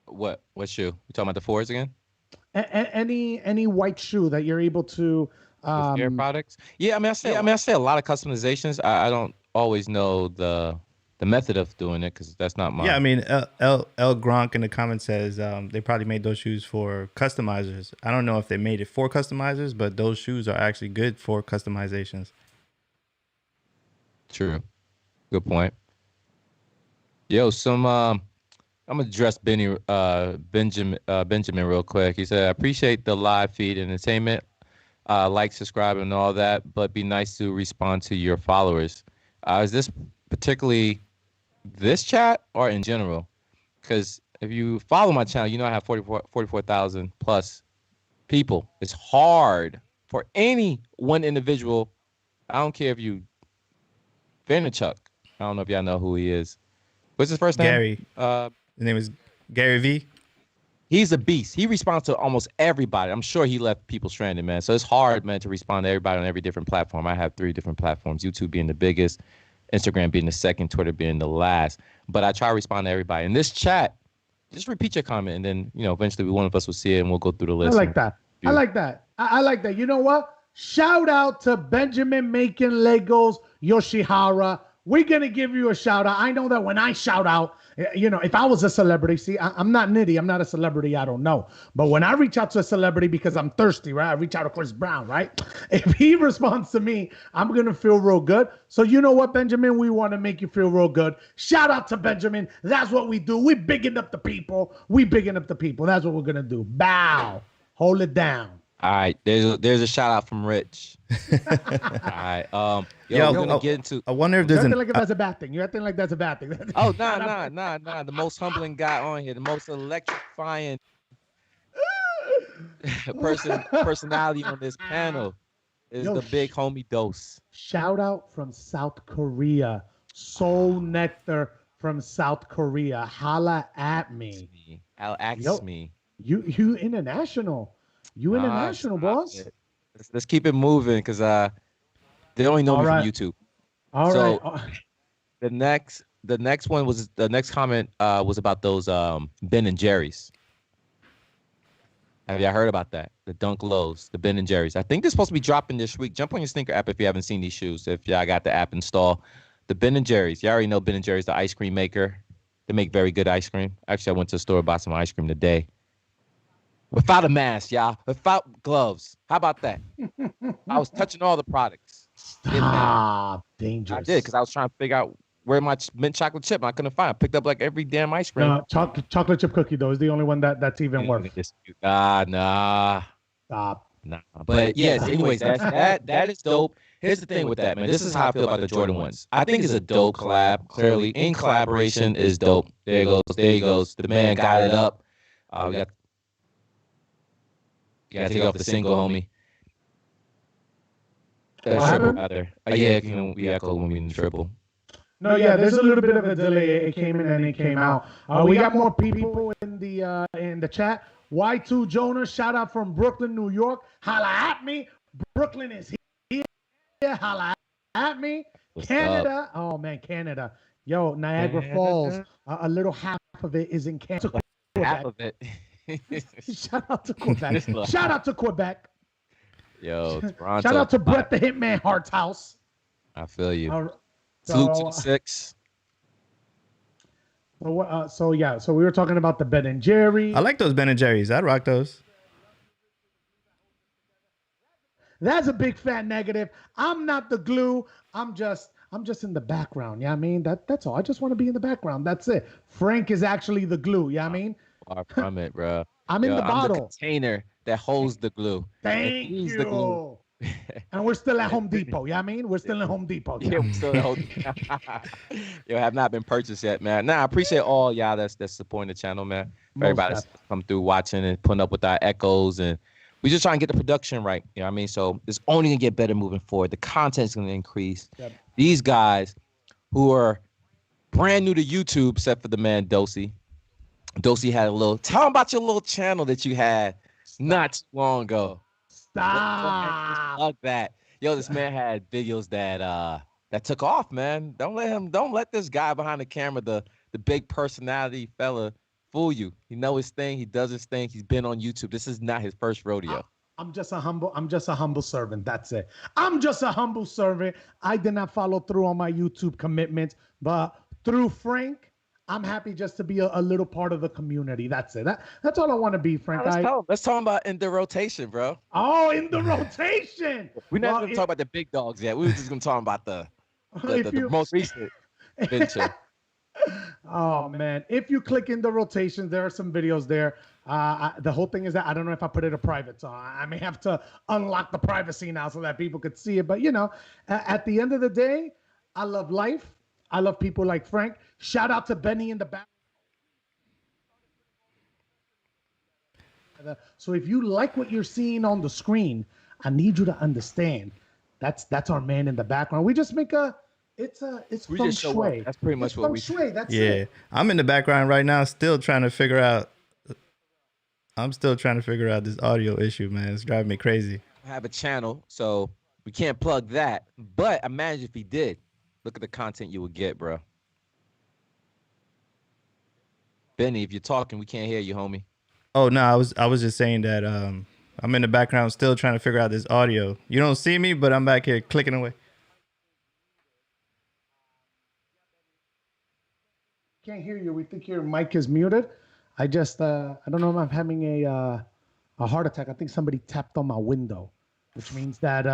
What shoe? You talking about the 4s again? Any white shoe that you're able to with hair products? Yeah, I mean, I say a lot of customizations. I don't always know the method of doing it because that's not my. Yeah, I mean, L Gronk in the comments says they probably made those shoes for customizers. I don't know if they made it for customizers, but those shoes are actually good for customizations. True. Good point. Yo, I'm gonna address Benjamin real quick. He said, "I appreciate the live feed and entertainment, like, subscribe, and all that, but be nice to respond to your followers." Is this particularly this chat or in general? Because if you follow my channel, you know I have 44,000 plus people. It's hard for any one individual. I don't care if you Vaynerchuk. I don't know if y'all know who he is. What's his first name? Gary. His name is Gary V. He's a beast. He responds to almost everybody. I'm sure he left people stranded, man. So it's hard, man, to respond to everybody on every different platform. I have 3 different platforms, YouTube being the biggest, Instagram being the second, Twitter being the last. But I try to respond to everybody. In this chat, just repeat your comment, and then, you know, eventually one of us will see it, and we'll go through the list. I like that. I like that. I like that. You know what? Shout out to Benjamin Making Legos Yoshihara. We're going to give you a shout out. I know that when I shout out, you know, if I was a celebrity, see, I'm not Nitty. I'm not a celebrity. I don't know. But when I reach out to a celebrity because I'm thirsty, right? I reach out to Chris Brown, right? If he responds to me, I'm going to feel real good. So you know what, Benjamin? We want to make you feel real good. Shout out to Benjamin. That's what we do. We bigging up the people. We bigging up the people. That's what we're going to do. Bow. Hold it down. All right, there's a shout out from Rich. All right, we're gonna get into. I wonder if there's You're acting like that's a bad thing. You're acting like that's a bad thing. Oh, nah. The most humbling guy on here, the most electrifying personality on this panel is the big homie Dose. Shout out from South Korea, Soul Nectar from South Korea. Holla at me. Ask me. You international. You international, boss. Let's keep it moving because they only know me from YouTube. All so right. The next comment was about those Ben and Jerry's. Have y'all heard about that? The Dunk Lows, the Ben and Jerry's. I think they're supposed to be dropping this week. Jump on your sneaker app if you haven't seen these shoes. If y'all got the app installed. The Ben and Jerry's. You already know Ben and Jerry's, the ice cream maker. They make very good ice cream. Actually, I went to the store and bought some ice cream today. Without a mask, y'all. Without gloves. How about that? I was touching all the products. Dangerous. I did because I was trying to figure out where my mint chocolate chip. I couldn't find it. I picked up like every damn ice cream. No, chocolate chip cookie, though, is the only one that's even worth. Nah. Stop. Nah. But yes, anyways, that is dope. Here's the thing with that, man. This is how I feel about the Jordan ones. I think it's a dope collab. Clearly, in collaboration is dope. There he goes. The man got it up. You got to take off the single, homie. What Triple happened? rather. Yeah, we echo when we in triple. No, yeah, there's a little bit of a delay. It came in and it came out. We got more people in the chat. Y2 Jonah, shout out from Brooklyn, New York. Holla at me. Brooklyn is here. Holla at me. What's Canada. Oh man, Canada. Yo, Niagara Falls. A little half of it is in Canada. Half of it. Shout out to Quebec. Shout out to Quebec. Yo, Toronto. Shout out to Brett the Hitman Hart's house. I feel you. So, Salute to the 6. So we were talking about the Ben and Jerry. I like those Ben and Jerry's. I'd rock those. That's a big fat negative. I'm not the glue. I'm just in the background. Yeah, I mean that's all. I just want to be in the background. That's it. Frank is actually the glue. Yeah, I mean. Far from it, bro. I'm in the bottle. I'm the container that holds the glue. Thank you. The glue. And we're still at Home Depot. Yeah, I mean, we're still in Home Depot. Yeah, we're still at Home Depot. Yo, have not been purchased yet, man. Nah, I appreciate all y'all that's supporting the channel, man. Everybody that's come through watching and putting up with our echoes, and we just trying to get the production right. You know what I mean? So it's only gonna get better moving forward. The content's gonna increase. Yep. These guys who are brand new to YouTube, except for the man Dosey. Dosey had a little. Tell them about your little channel that you had not too long ago. Stop. Fuck that. Yo, this man had videos that took off, man. Don't let this guy behind the camera, the big personality fella, fool you. He know his thing. He does his thing. He's been on YouTube. This is not his first rodeo. I'm just a humble servant. That's it. I'm just a humble servant. I did not follow through on my YouTube commitments, but through Frank, I'm happy just to be a little part of the community. That's it. That's all I want to be, Frank. Let's talk about in the rotation, bro. Oh, in the rotation. We're not going to talk about the big dogs yet. We were just going to talk about the most recent venture. Oh, man. If you click in the rotation, there are some videos there. The whole thing is that I don't know if I put it a private, so I may have to unlock the privacy now so that people could see it. But, you know, at the end of the day, I love life. I love people like Frank. Shout out to Benny in the back. So if you like what you're seeing on the screen, I need you to understand that's our man in the background. We just make it's feng shui. That's pretty much what we do. That's it. I'm in the background right now, still trying to figure out. I'm still trying to figure out this audio issue, man. It's driving me crazy. I have a channel, so we can't plug that. But imagine if he did. Look at the content you would get, bro. Benny, if you're talking, we can't hear you, homie. Oh no, I was just saying that I'm in the background still trying to figure out this audio. You don't see me, but I'm back here clicking away. Can't hear you. We think your mic is muted. I don't know if I'm having a heart attack. I think somebody tapped on my window, which means that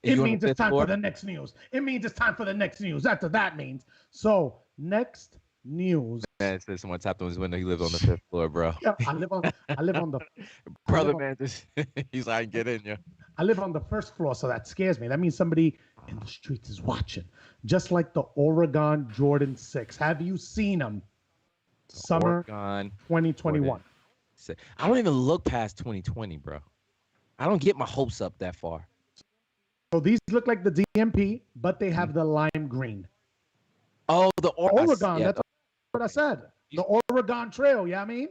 it means it's time for the next news. It means it's time for the next news. That's what that means. So next news. Man, it says someone tapped on his window. He lives on the 5th floor, bro. Yeah, I live on the brother, man. He's like, get in, yeah. I live on the 1st floor, so that scares me. That means somebody in the streets is watching. Just like the Oregon Jordan 6. Have you seen them? Summer Oregon 2021. I don't even look past 2020, bro. I don't get my hopes up that far. So these look like the DMP, but they have the lime green. Oh, the Oregon. Yeah, that's what I said. The Oregon Trail. Yeah, I mean.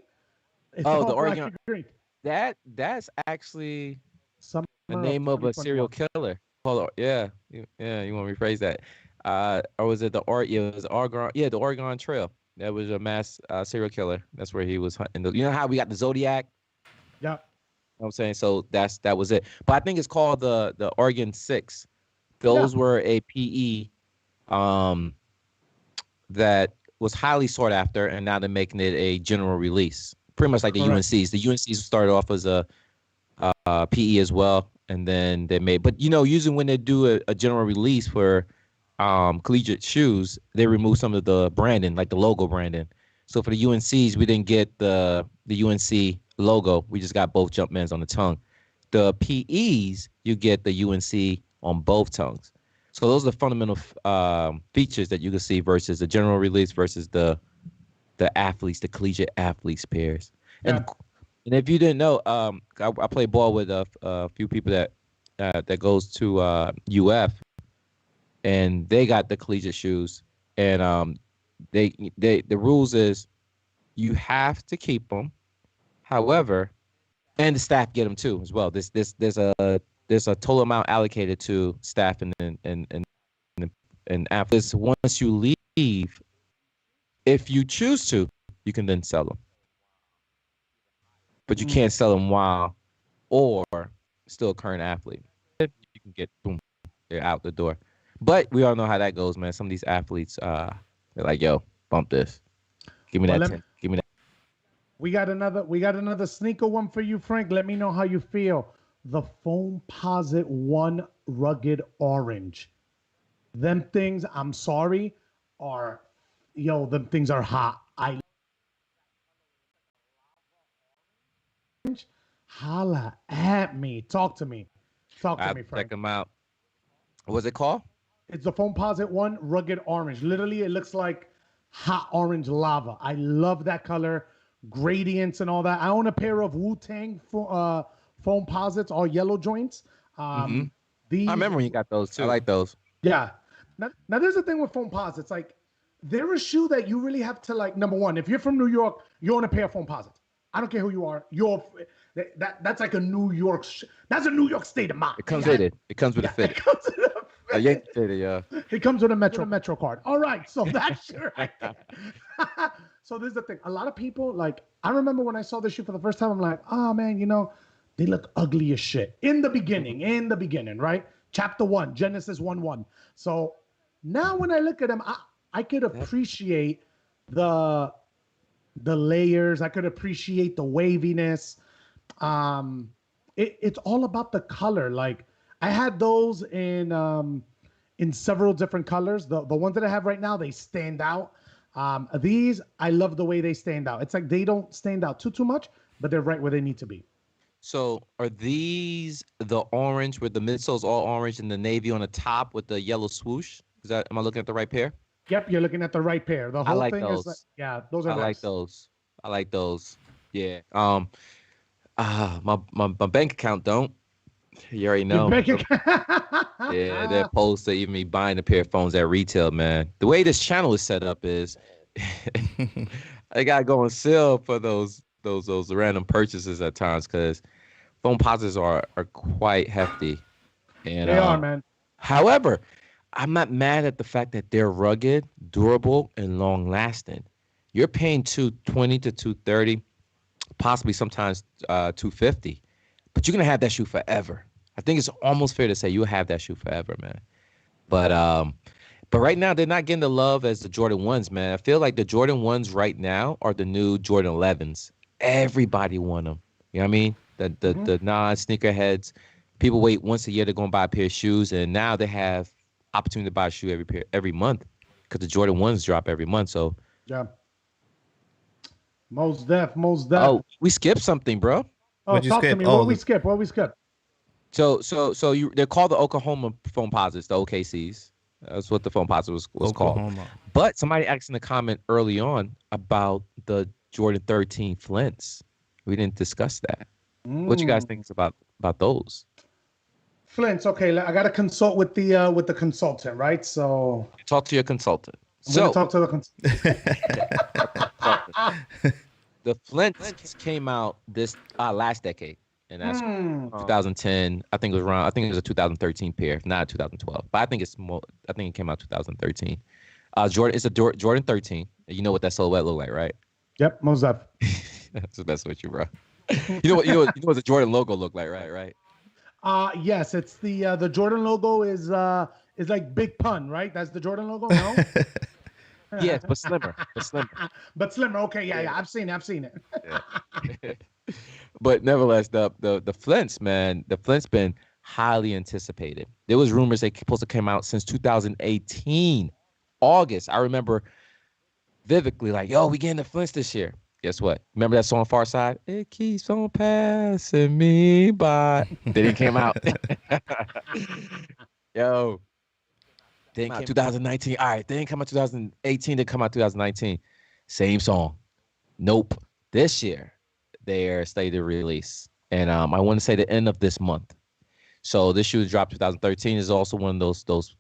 It's the Oregon. Green. That's actually the name of a serial killer. Hold on. Yeah. You want to rephrase that? Or was it the Oregon? Yeah, the Oregon Trail. That was a mass serial killer. That's where he was hunting. You know how we got the Zodiac? Yeah. You know what I'm saying? So that was it. But I think it's called the Oregon 6. Those were a PE that was highly sought after, and now they're making it a general release. Pretty much like the UNCs. The UNCs started off as a PE as well, and then they made. But usually when they do a general release for collegiate shoes, they remove some of the branding, like the logo branding. So for the UNCs, we didn't get the UNC logo. We just got both Jumpmans on the tongue. The PEs, you get the UNC on both tongues. So those are the fundamental features that you can see versus the general release versus the athletes, the collegiate athletes pairs. Yeah. And if you didn't know, I play ball with a few people that that goes to UF, and they got the collegiate shoes, and the rules is you have to keep them. However, and the staff get them too as well. There's a total amount allocated to staff and athletes. Once you leave, if you choose to, you can then sell them, but you can't sell them while or still a current athlete. You can get boom, they're out the door. But we all know how that goes, man. Some of these athletes, they're like, "Yo, bump this. Give me that 10. Give me that." We got another sneaker one for you, Frank. Let me know how you feel. The Foamposite 1 Rugged Orange. Them things, I'm sorry, them things are hot. Holla at me. Talk to me, Frank. Check them out. What's it called? It's the Foamposite 1 Rugged Orange. Literally, it looks like hot orange lava. I love that color, gradients and all that. I own a pair of Wu-Tang Foamposites, all yellow joints. I remember when you got those too. I like those. Yeah. Now there's a thing with Foamposites. Like, they're a shoe that you really have to, like, number one, if you're from New York, you own a pair of Foamposites. I don't care who you are. That's like a New York. That's a New York state of mind. It comes with it. It comes with a fit. It comes with a fit. Yeah, fitted, yeah. It comes with a Metro card. All right, so that's sure. So this is the thing. A lot of people, like, I remember when I saw this shoe for the first time, I'm like, oh man, they look ugly as shit in the beginning, right? Chapter 1, Genesis 1:1. So now when I look at them, I could appreciate the layers. I could appreciate the waviness. It's all about the color. Like, I had those in several different colors. The ones that I have right now, they stand out. These, I love the way they stand out. It's like they don't stand out too much, but they're right where they need to be. So are these the orange with the midsole's all orange and the navy on the top with the yellow swoosh? Am I looking at the right pair? Yep, you're looking at the right pair. The whole thing those. is like, yeah, those are nice. I like those. Yeah. My bank account don't. You already know. Yeah, they're opposed to even me buying a pair of phones at retail, man. The way this channel is set up is I gotta go on sale for those random purchases at times because Foamposites are quite hefty. And they are, man. However, I'm not mad at the fact that they're rugged, durable, and long lasting. You're paying $220 to $230, possibly sometimes $250, but you're gonna have that shoe forever. I think it's almost fair to say you'll have that shoe forever, man. But right now they're not getting the love as the Jordan 1s, man. I feel like the Jordan 1s right now are the new Jordan 11s. Everybody want them. You know what I mean? The non-sneakerheads. People wait once a year to go and buy a pair of shoes, and now they have opportunity to buy a shoe every month because the Jordan 1s drop every month. So yeah, most def. Oh, we skipped something, bro. Oh, talk to me. What we skip? So they're called the Oklahoma Foamposites, the OKCs. That's what the Foamposite was called. But somebody asked in the comment early on about the Jordan 13 Flints. We didn't discuss that. What you guys think about those? Flints. Okay, I got to consult with the consultant, right? So talk to your consultant. I'm gonna talk to the consultant. The Flints came out this last decade, and that's 2010. I think it was a 2013 pair, if not 2012. But I think it came out 2013. Jordan, it's a Jordan 13. You know what that silhouette look like, right? Yep, most def. That's the best with you, bro. You know what the Jordan logo look like, right? Yes, it's the Jordan logo is like Big Pun, right? That's the Jordan logo, no? Yes, but slimmer. But slimmer. Okay, yeah. I've seen it. Yeah. But nevertheless, the Flints, man, the Flints been highly anticipated. There was rumors they supposed to come out since 2018, August. I remember vividly, like, yo, we getting the Flints this year. Guess what? Remember that song Far Side? It keeps on passing me by. Then it came out. Yo. They came out 2019. All right, they didn't come out 2018. They come out 2019. Same song. Nope. This year, they're slated to release. And I want to say the end of this month. So this shoe dropped 2013 is also one of those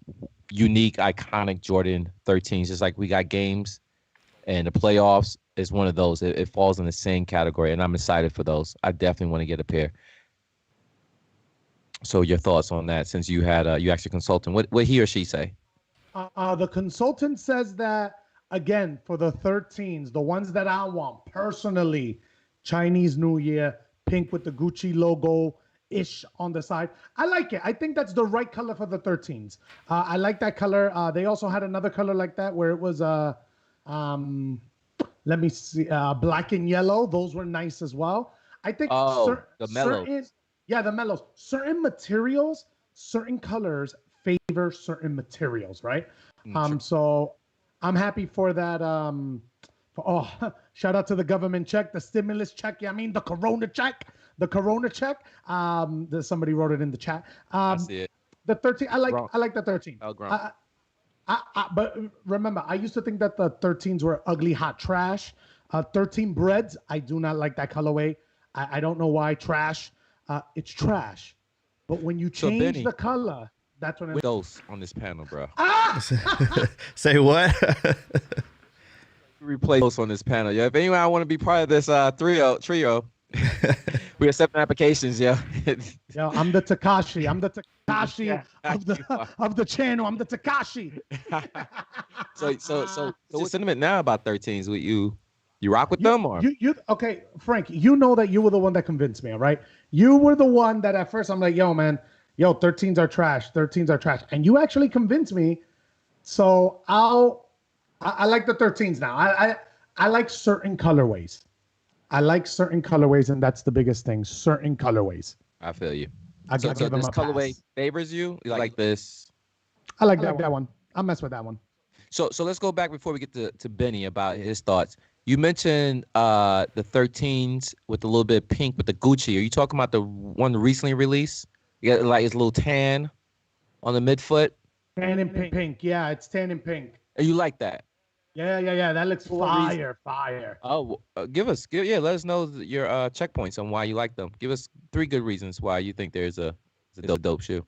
unique, iconic Jordan 13s. Just like we got games and the playoffs is one of those. It falls in the same category, and I'm excited for those. I definitely want to get a pair. So your thoughts on that? Since you had you actually consulting, what he or she say? The consultant says that again for the 13s, the ones that I want personally, Chinese New Year, pink with the Gucci logo ish on the side. I like it. I think that's the right color for the 13s. I like that color. They also had another color like that where it was let me see, black and yellow. Those were nice as well. I think the mellow. The mellows. Certain materials, certain colors favor certain materials, right? So I'm happy for that. Shout out to the government check, the stimulus check. I mean, the Corona check. Somebody wrote it in the chat. I see it. The 13. I like the 13. But remember, I used to think that the 13s were ugly, hot trash. 13 breads, I do not like that colorway. I don't know why. Trash. It's trash. But when you change the color, that's when it's those on this panel, bro. Say what? Replay those on this panel. Yeah, if anyone want to be part of this trio, we accept applications. Yeah. Yo, I'm the Takashi. I'm the Takashi of the channel. I'm the Takashi. So what's sentiment now about 13s? With you rock with them or you okay, Frank? You know that you were the one that convinced me, all right? You were the one that at first I'm like, yo, man, 13s are trash. 13s are trash, and you actually convinced me. So I like the 13s now. I like certain colorways. And that's the biggest thing. Certain colorways. I feel you. So this colorway favors you. You like this? I like that one. I'll mess with that one. So let's go back before we get to Benny about his thoughts. You mentioned the 13s with a little bit of pink with the Gucci. Are you talking about the one recently released? You got like it's a little tan on the midfoot. Tan and pink. Yeah, it's tan and pink. You like that? Yeah. That looks fire. Oh, let us know your checkpoints on why you like them. Give us 3 good reasons why you think there's a dope shoe.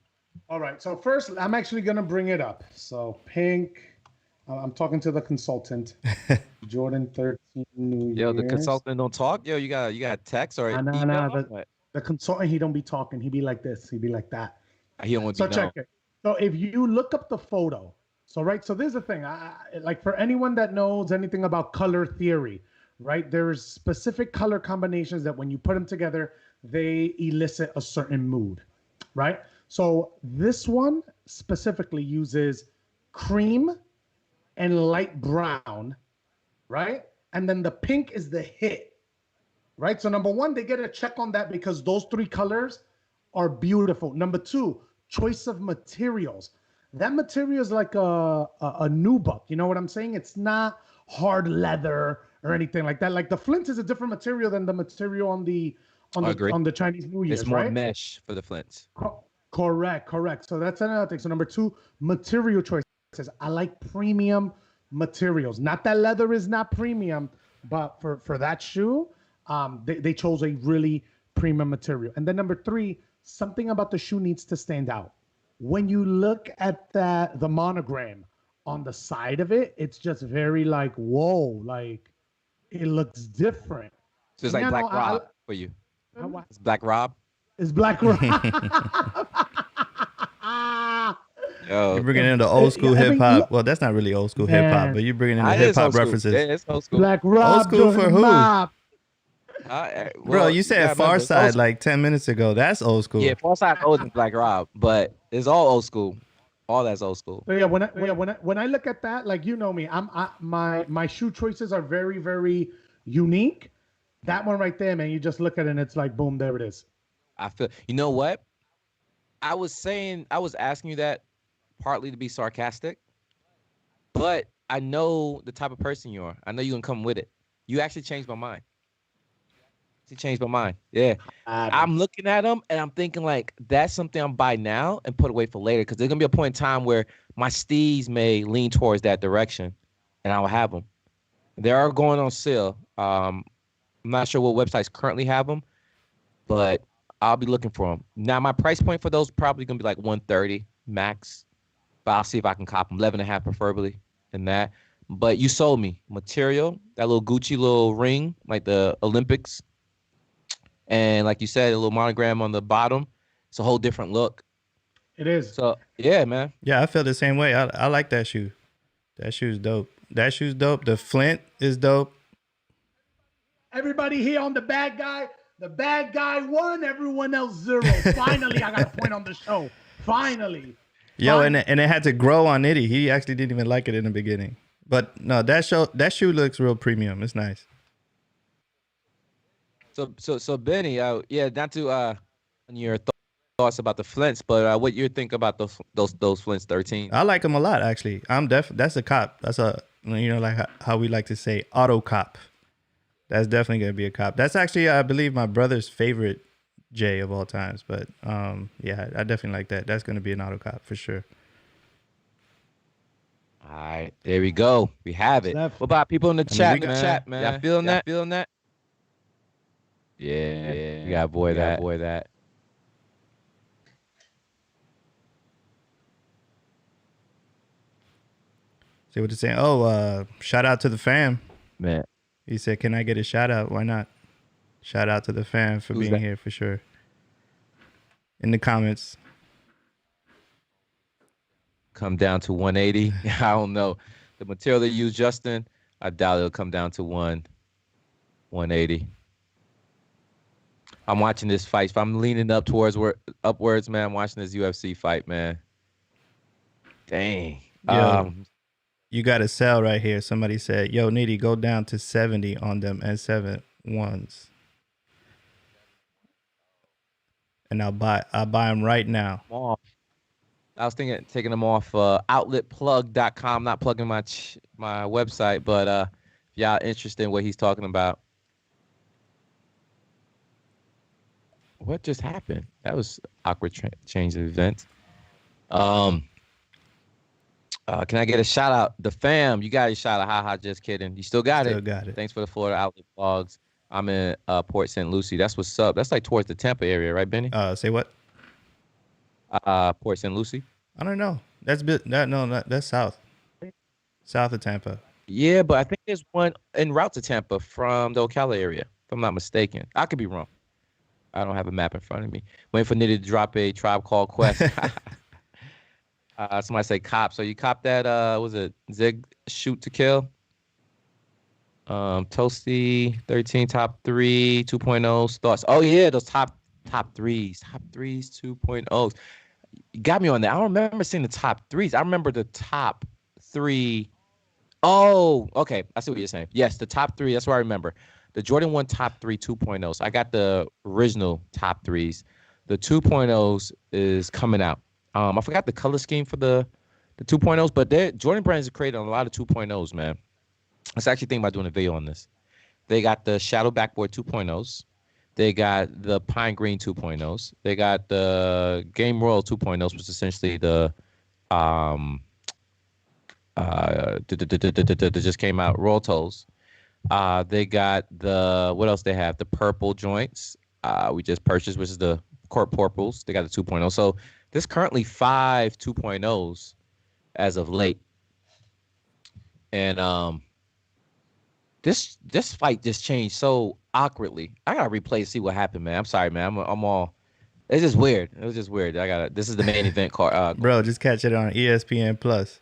All right. So first, I'm actually gonna bring it up. So pink. I'm talking to the consultant. Jordan 13 New Year's. Yo, the consultant don't talk. Yo, you got text or email? The consultant, he don't be talking. He be like this. He be like that. He don't want to know. Check it. So if you look up the photo, so there's the thing. Like for anyone that knows anything about color theory, right? There's specific color combinations that when you put them together, they elicit a certain mood, right? So this one specifically uses cream and light brown, right? And then the pink is the hit, right? So number one, they get a check on that because those 3 colors are beautiful. Number 2, choice of materials. That material is like a nubuck. You know what I'm saying? It's not hard leather or anything like that. Like the Flint is a different material than the material on the Chinese New Year. It's more right? mesh for the Flints. Correct. So that's another thing. So number 2, material choices. I like premium materials. Not that leather is not premium, but for that shoe, they chose a really premium material. And then number 3, something about the shoe needs to stand out. When you look at the monogram on the side of it, it's just very like, whoa, like it looks different. So it's like Black Rob for you. It's Black Rob. It's Black Rob. You're bringing in the old school hip hop. Well, that's not really old school hip hop, but you're bringing in the hip hop references. Yeah, it's old school. Black Rob. Old school for who? Bro, you said Far remember, Side like 10 minutes ago. That's old school. Yeah, Far Side older than Black Rob, but it's all old school. All that's old school. So yeah, when I look at that, like you know me, my shoe choices are very, very unique. That one right there, man, you just look at it and it's like boom, there it is. I feel you know what? I was asking you that partly to be sarcastic, but I know the type of person you are. I know you can come with it. You actually changed my mind. Yeah. I'm looking at them and I'm thinking like that's something I'm buy now and put away for later because there's gonna be a point in time where my steeds may lean towards that direction and I will have them. They are going on sale. I'm not sure what websites currently have them, but I'll be looking for them. Now, my price point for those probably gonna be like 130 max, but I'll see if I can cop them 11 and a half preferably than that. But you sold me material, that little Gucci little ring, like the Olympics, and like you said, a little monogram on the bottom. It's a whole different look. It is. So yeah, man. Yeah, I feel the same way. I like that shoe. That shoe's dope. That shoe's dope. The Flint is dope. Everybody here on the bad guy. The bad guy won. Everyone else 0. Finally, I got a point on the show. Finally. Yo, and it had to grow on Nitty. He actually didn't even like it in the beginning. But no, that shoe looks real premium. It's nice. So Benny, yeah, not to on your thoughts about the Flints, but what you think about those Flints 13? I like them a lot, actually. That's a cop. That's a, like how we like to say, auto cop. That's definitely gonna be a cop. That's actually, I believe, my brother's favorite J of all times. But yeah, I definitely like that. That's gonna be an auto cop for sure. All right, there we go. We have it. What about people in the chat, man? Y'all feeling that? Yeah, you got boy that. See what they're saying? Oh, shout out to the fam. Man. He said, "Can I get a shout out? Why not?" Shout out to the fam for being here for sure. In the comments. Come down to 180. I don't know. The material they use, Justin, I doubt it'll come down to 180. I'm watching this fight. If I'm leaning upwards, man, I'm watching this UFC fight, man. Dang. Yo, you got a sell right here. Somebody said, "Yo, Nitty, go down to 70 on them N7 ones, and I'll buy them right now." I was thinking taking them off outletplug.com. Not plugging my website, but if y'all interested in what he's talking about. What just happened? That was awkward change of events. Can I get a shout out? The fam, you got a shout out. Haha, just kidding. You still got it. Still got it. Thanks for the Florida Outlet Blogs. I'm in Port St. Lucie. That's what's up. That's like towards the Tampa area, right, Benny? Say what? Port St. Lucie. I don't know. That's south. South of Tampa. Yeah, but I think there's one en route to Tampa from the Ocala area, if I'm not mistaken. I could be wrong. I don't have a map in front of me. Waiting for Nitty to drop a Tribe Called Quest. Somebody say cop. So you cop that, was it Zig Shoot to Kill? Toasty 13 top 3 2.0 thoughts. Oh yeah, those top threes 2.0s. You got me on that. I don't remember seeing the top threes. I remember the top 3. Oh, okay. I see what you're saying. Yes, the top 3. That's what I remember. The Jordan 1 top 3 2.0s. I got the original top 3s. The 2.0s is coming out. I forgot the color scheme for the 2.0s, but Jordan Brands has created a lot of 2.0s, man. I was actually thinking about doing a video on this. They got the Shadow Backboard 2.0s. They got the Pine Green 2.0s. They got the Game Royal 2.0s, which is essentially the just came out Royal Toes. They got what else they have? The purple joints we just purchased, which is the Court Purples. They got the 2.0. So there's currently 5 2.0s as of late. And this fight just changed so awkwardly. I gotta replay and see what happened, man. I'm sorry, man. I'm all. It's just weird. It was just weird. This is the main event card. Bro, just catch it on ESPN Plus.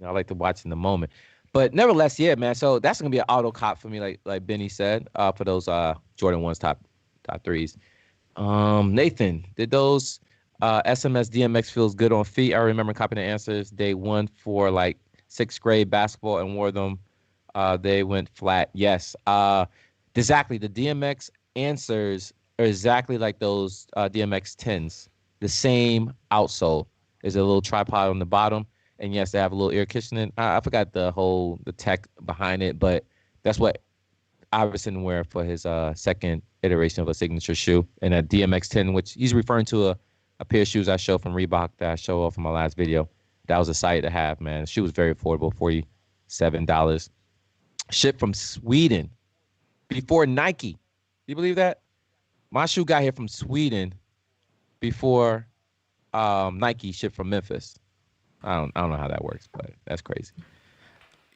I like to watch in the moment, but nevertheless, yeah, man. So that's gonna be an auto cop for me, like Benny said, for those Jordan 1s top 3s. Nathan, did those SMS DMX feels good on feet? I remember copying the answers day 1 for like 6th grade basketball and wore them. They went flat. Yes. Exactly. The DMX answers are exactly like those DMX 10s. The same outsole. There's a little tripod on the bottom. And yes, they have a little air cushioning. I forgot the tech behind it, but that's what Iverson wear for his second iteration of a signature shoe. And a DMX 10, which he's referring to a pair of shoes I show from Reebok that I show off in my last video. That was a sight to have, man. The shoe was very affordable, $47. Shipped from Sweden before Nike. You believe that? My shoe got here from Sweden before Nike shipped from Memphis. I don't know how that works, but that's crazy.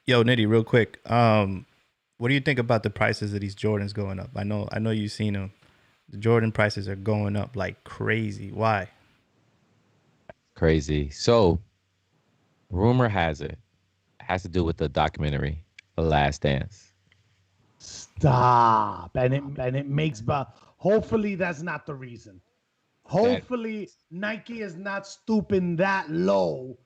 Yo, Nitty, real quick. What do you think about the prices of these Jordans going up? I know you've seen them. The Jordan prices are going up like crazy. Why? Crazy. So, rumor has it has to do with the documentary, The Last Dance. Stop. And it makes, but hopefully that's not the reason. Hopefully Nike is not stooping that low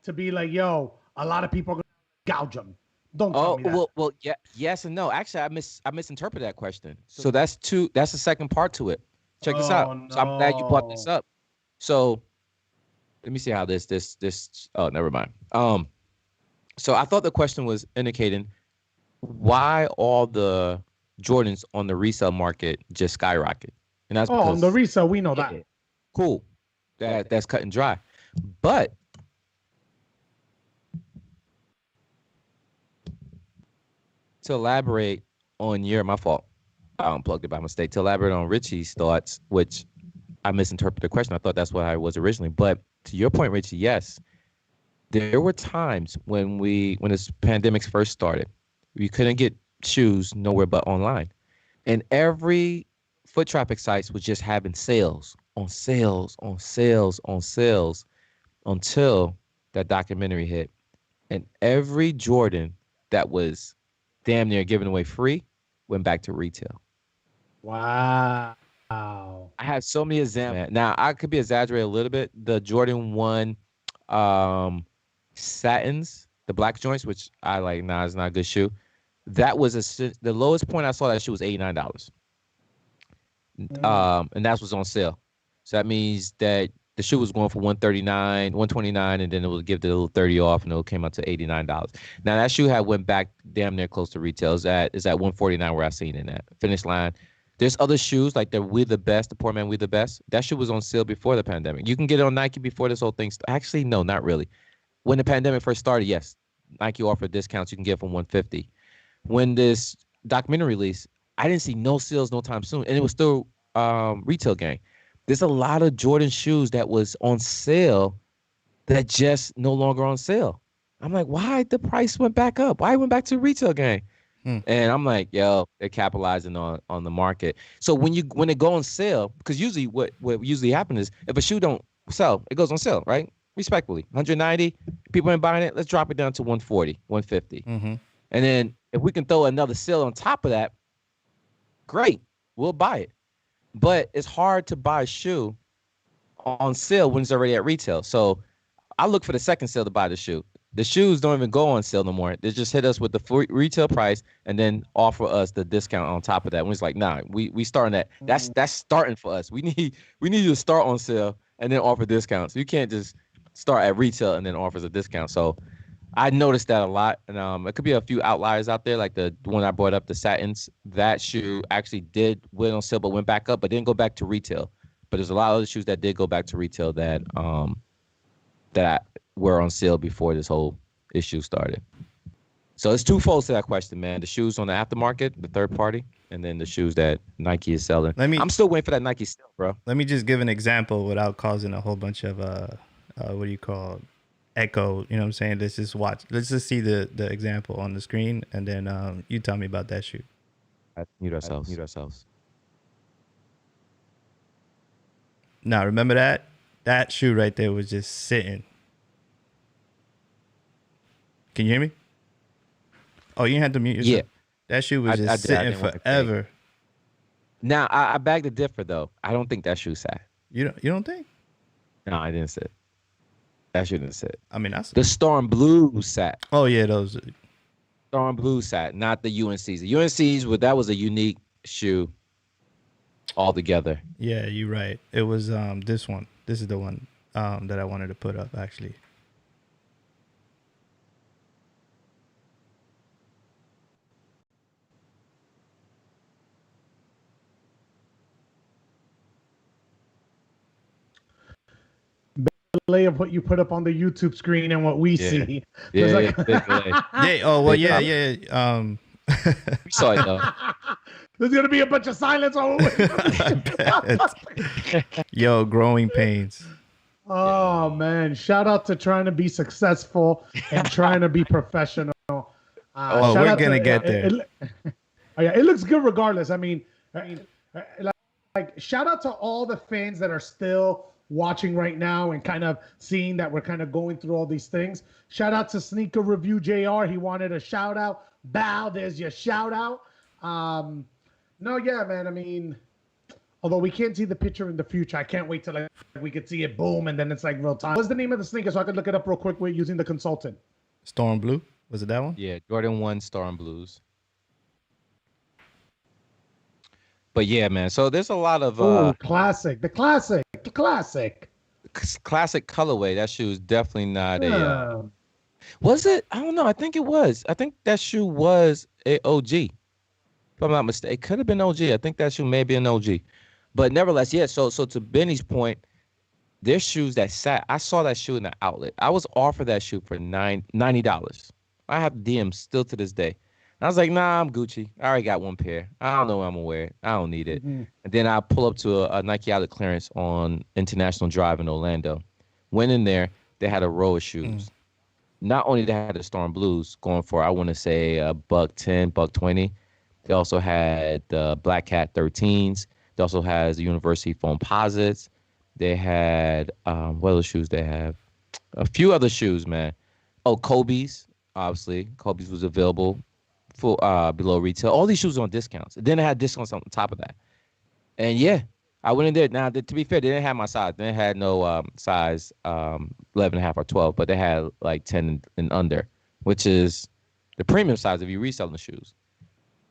to be like, yo, a lot of people are going to gouge them. Don't tell me that. Well, yeah, yes and no. Actually, I misinterpreted that question. So that's the second part to it. Check this out. No. So I'm glad you brought this up. So let me see how this. Oh, never mind. So I thought the question was indicating why all the Jordans on the resale market just skyrocket, and that's because on the resale we know that. Cool, that's cut and dry, but to elaborate on my fault. I unplugged it by mistake. To elaborate on Richie's thoughts, which I misinterpreted the question. I thought that's what I was originally. But to your point, Richie, yes, there were times when this pandemic first started, we couldn't get shoes nowhere but online. And every foot traffic sites was just having sales on sales on sales on sales until that documentary hit. And every Jordan that was damn near giving away free went back to retail. Wow. I have so many examples. Now, I could be exaggerating a little bit. The Jordan 1 satins, the black joints, which I like, it's not a good shoe. That was the lowest point I saw that shoe was $89. And that was on sale. So that means that the shoe was going for $139, $129, and then it would give the little 30 off, and it came out to $89. Now that shoe went back damn near close to retail. Is at $149 where I seen it at Finish Line. There's other shoes like the We the Best, the Poor Man We the Best. That shoe was on sale before the pandemic. You can get it on Nike before this whole thing. Actually, no, not really. When the pandemic first started, yes, Nike offered discounts. You can get from $150. When this documentary released, I didn't see no sales no time soon, and it was still retail gang. There's a lot of Jordan shoes that was on sale that just no longer on sale. I'm like, why the price went back up? Why it went back to retail gang? And I'm like, yo, they're capitalizing on the market. So when it go on sale, because usually what usually happens is if a shoe don't sell, it goes on sale, right? Respectfully, 190, people ain't buying it. Let's drop it down to 140, 150. Mm-hmm. And then if we can throw another sale on top of that, great, we'll buy it. But it's hard to buy a shoe on sale when it's already at retail. So I look for the second sale to buy the shoe. The shoes don't even go on sale no more. They just hit us with the retail price and then offer us the discount on top of that. When it's like, nah, we starting at that's starting for us. We need you to start on sale and then offer discounts. You can't just start at retail and then offers a discount. So I noticed that a lot, and it could be a few outliers out there, like the one I brought up, the satins. That shoe actually went on sale, but went back up, but didn't go back to retail. But there's a lot of other shoes that did go back to retail that were on sale before this whole issue started. So it's twofold to that question, man. The shoes on the aftermarket, the third party, and then the shoes that Nike is selling. I'm still waiting for that Nike sale, bro. Let me just give an example without causing a whole bunch of echo. You know what I'm saying? Let's just see the example on the screen, and then you tell me about that shoe. Mute ourselves. Now remember that shoe right there was just sitting. Can you hear me? Oh, you had to mute yourself. Yeah. That shoe was just sitting forever. Now I beg to differ though. I don't think that shoe sat. You don't think? No, I didn't sit. That shoe didn't sit. I mean, that's the Storm Blue sat. Oh yeah, those Storm Blue sat, not the UNCs. The UNCs, that was a unique shoe altogether. Yeah, you're right. It was this one. This is the one that I wanted to put up actually. Delay of what you put up on the YouTube screen and what we see. Yeah. Oh well, yeah. We saw it though. There's gonna be a bunch of silence. Yo, growing pains. Oh man! Shout out to trying to be successful and trying to be professional. Oh, shout we're out gonna to, get there. Oh, yeah, it looks good regardless. I mean, like shout out to all the fans that are still watching right now and kind of seeing that we're kind of going through all these things. Shout out to Sneaker Review JR. He wanted a shout out. Bow, there's your shout out. No, yeah, man. I mean, although we can't see the picture in the future, I can't wait till like we could see it boom and then it's like real time. What's the name of the sneaker so I could look it up real quick with using the consultant? Storm Blue? Was it that one? Yeah, Jordan 1 Storm Blues. But yeah, man. So there's a lot of classic classic colorway. That shoe is definitely not a. Was it? I don't know. I think it was. I think that shoe was a OG. If I'm not mistaken, it could have been OG. I think that shoe may be an OG. But nevertheless, yeah. So to Benny's point, there's shoes that sat. I saw that shoe in the outlet. I was offered that shoe for $90. I have DMs still to this day. And I was like, nah, I'm Gucci. I already got one pair. I don't know when I'm gonna wear it. I don't need it. And then I pull up to a Nike outlet clearance on International Drive in Orlando. Went in there. They had a row of shoes. Not only they had the Storm Blues going for, I want to say $110, $120. They also had the Black Cat 13s. They also has the University Foam Posits. They had what other shoes they have? A few other shoes, man. Oh, Kobe's. Obviously, Kobe's was available for below retail. All these shoes on discounts. And then they had discounts on top of that. And yeah, I went in there. Now, to be fair, they didn't have my size. They had no size 11.5 or 12, but they had like 10 and under, which is the premium size if you reselling the shoes.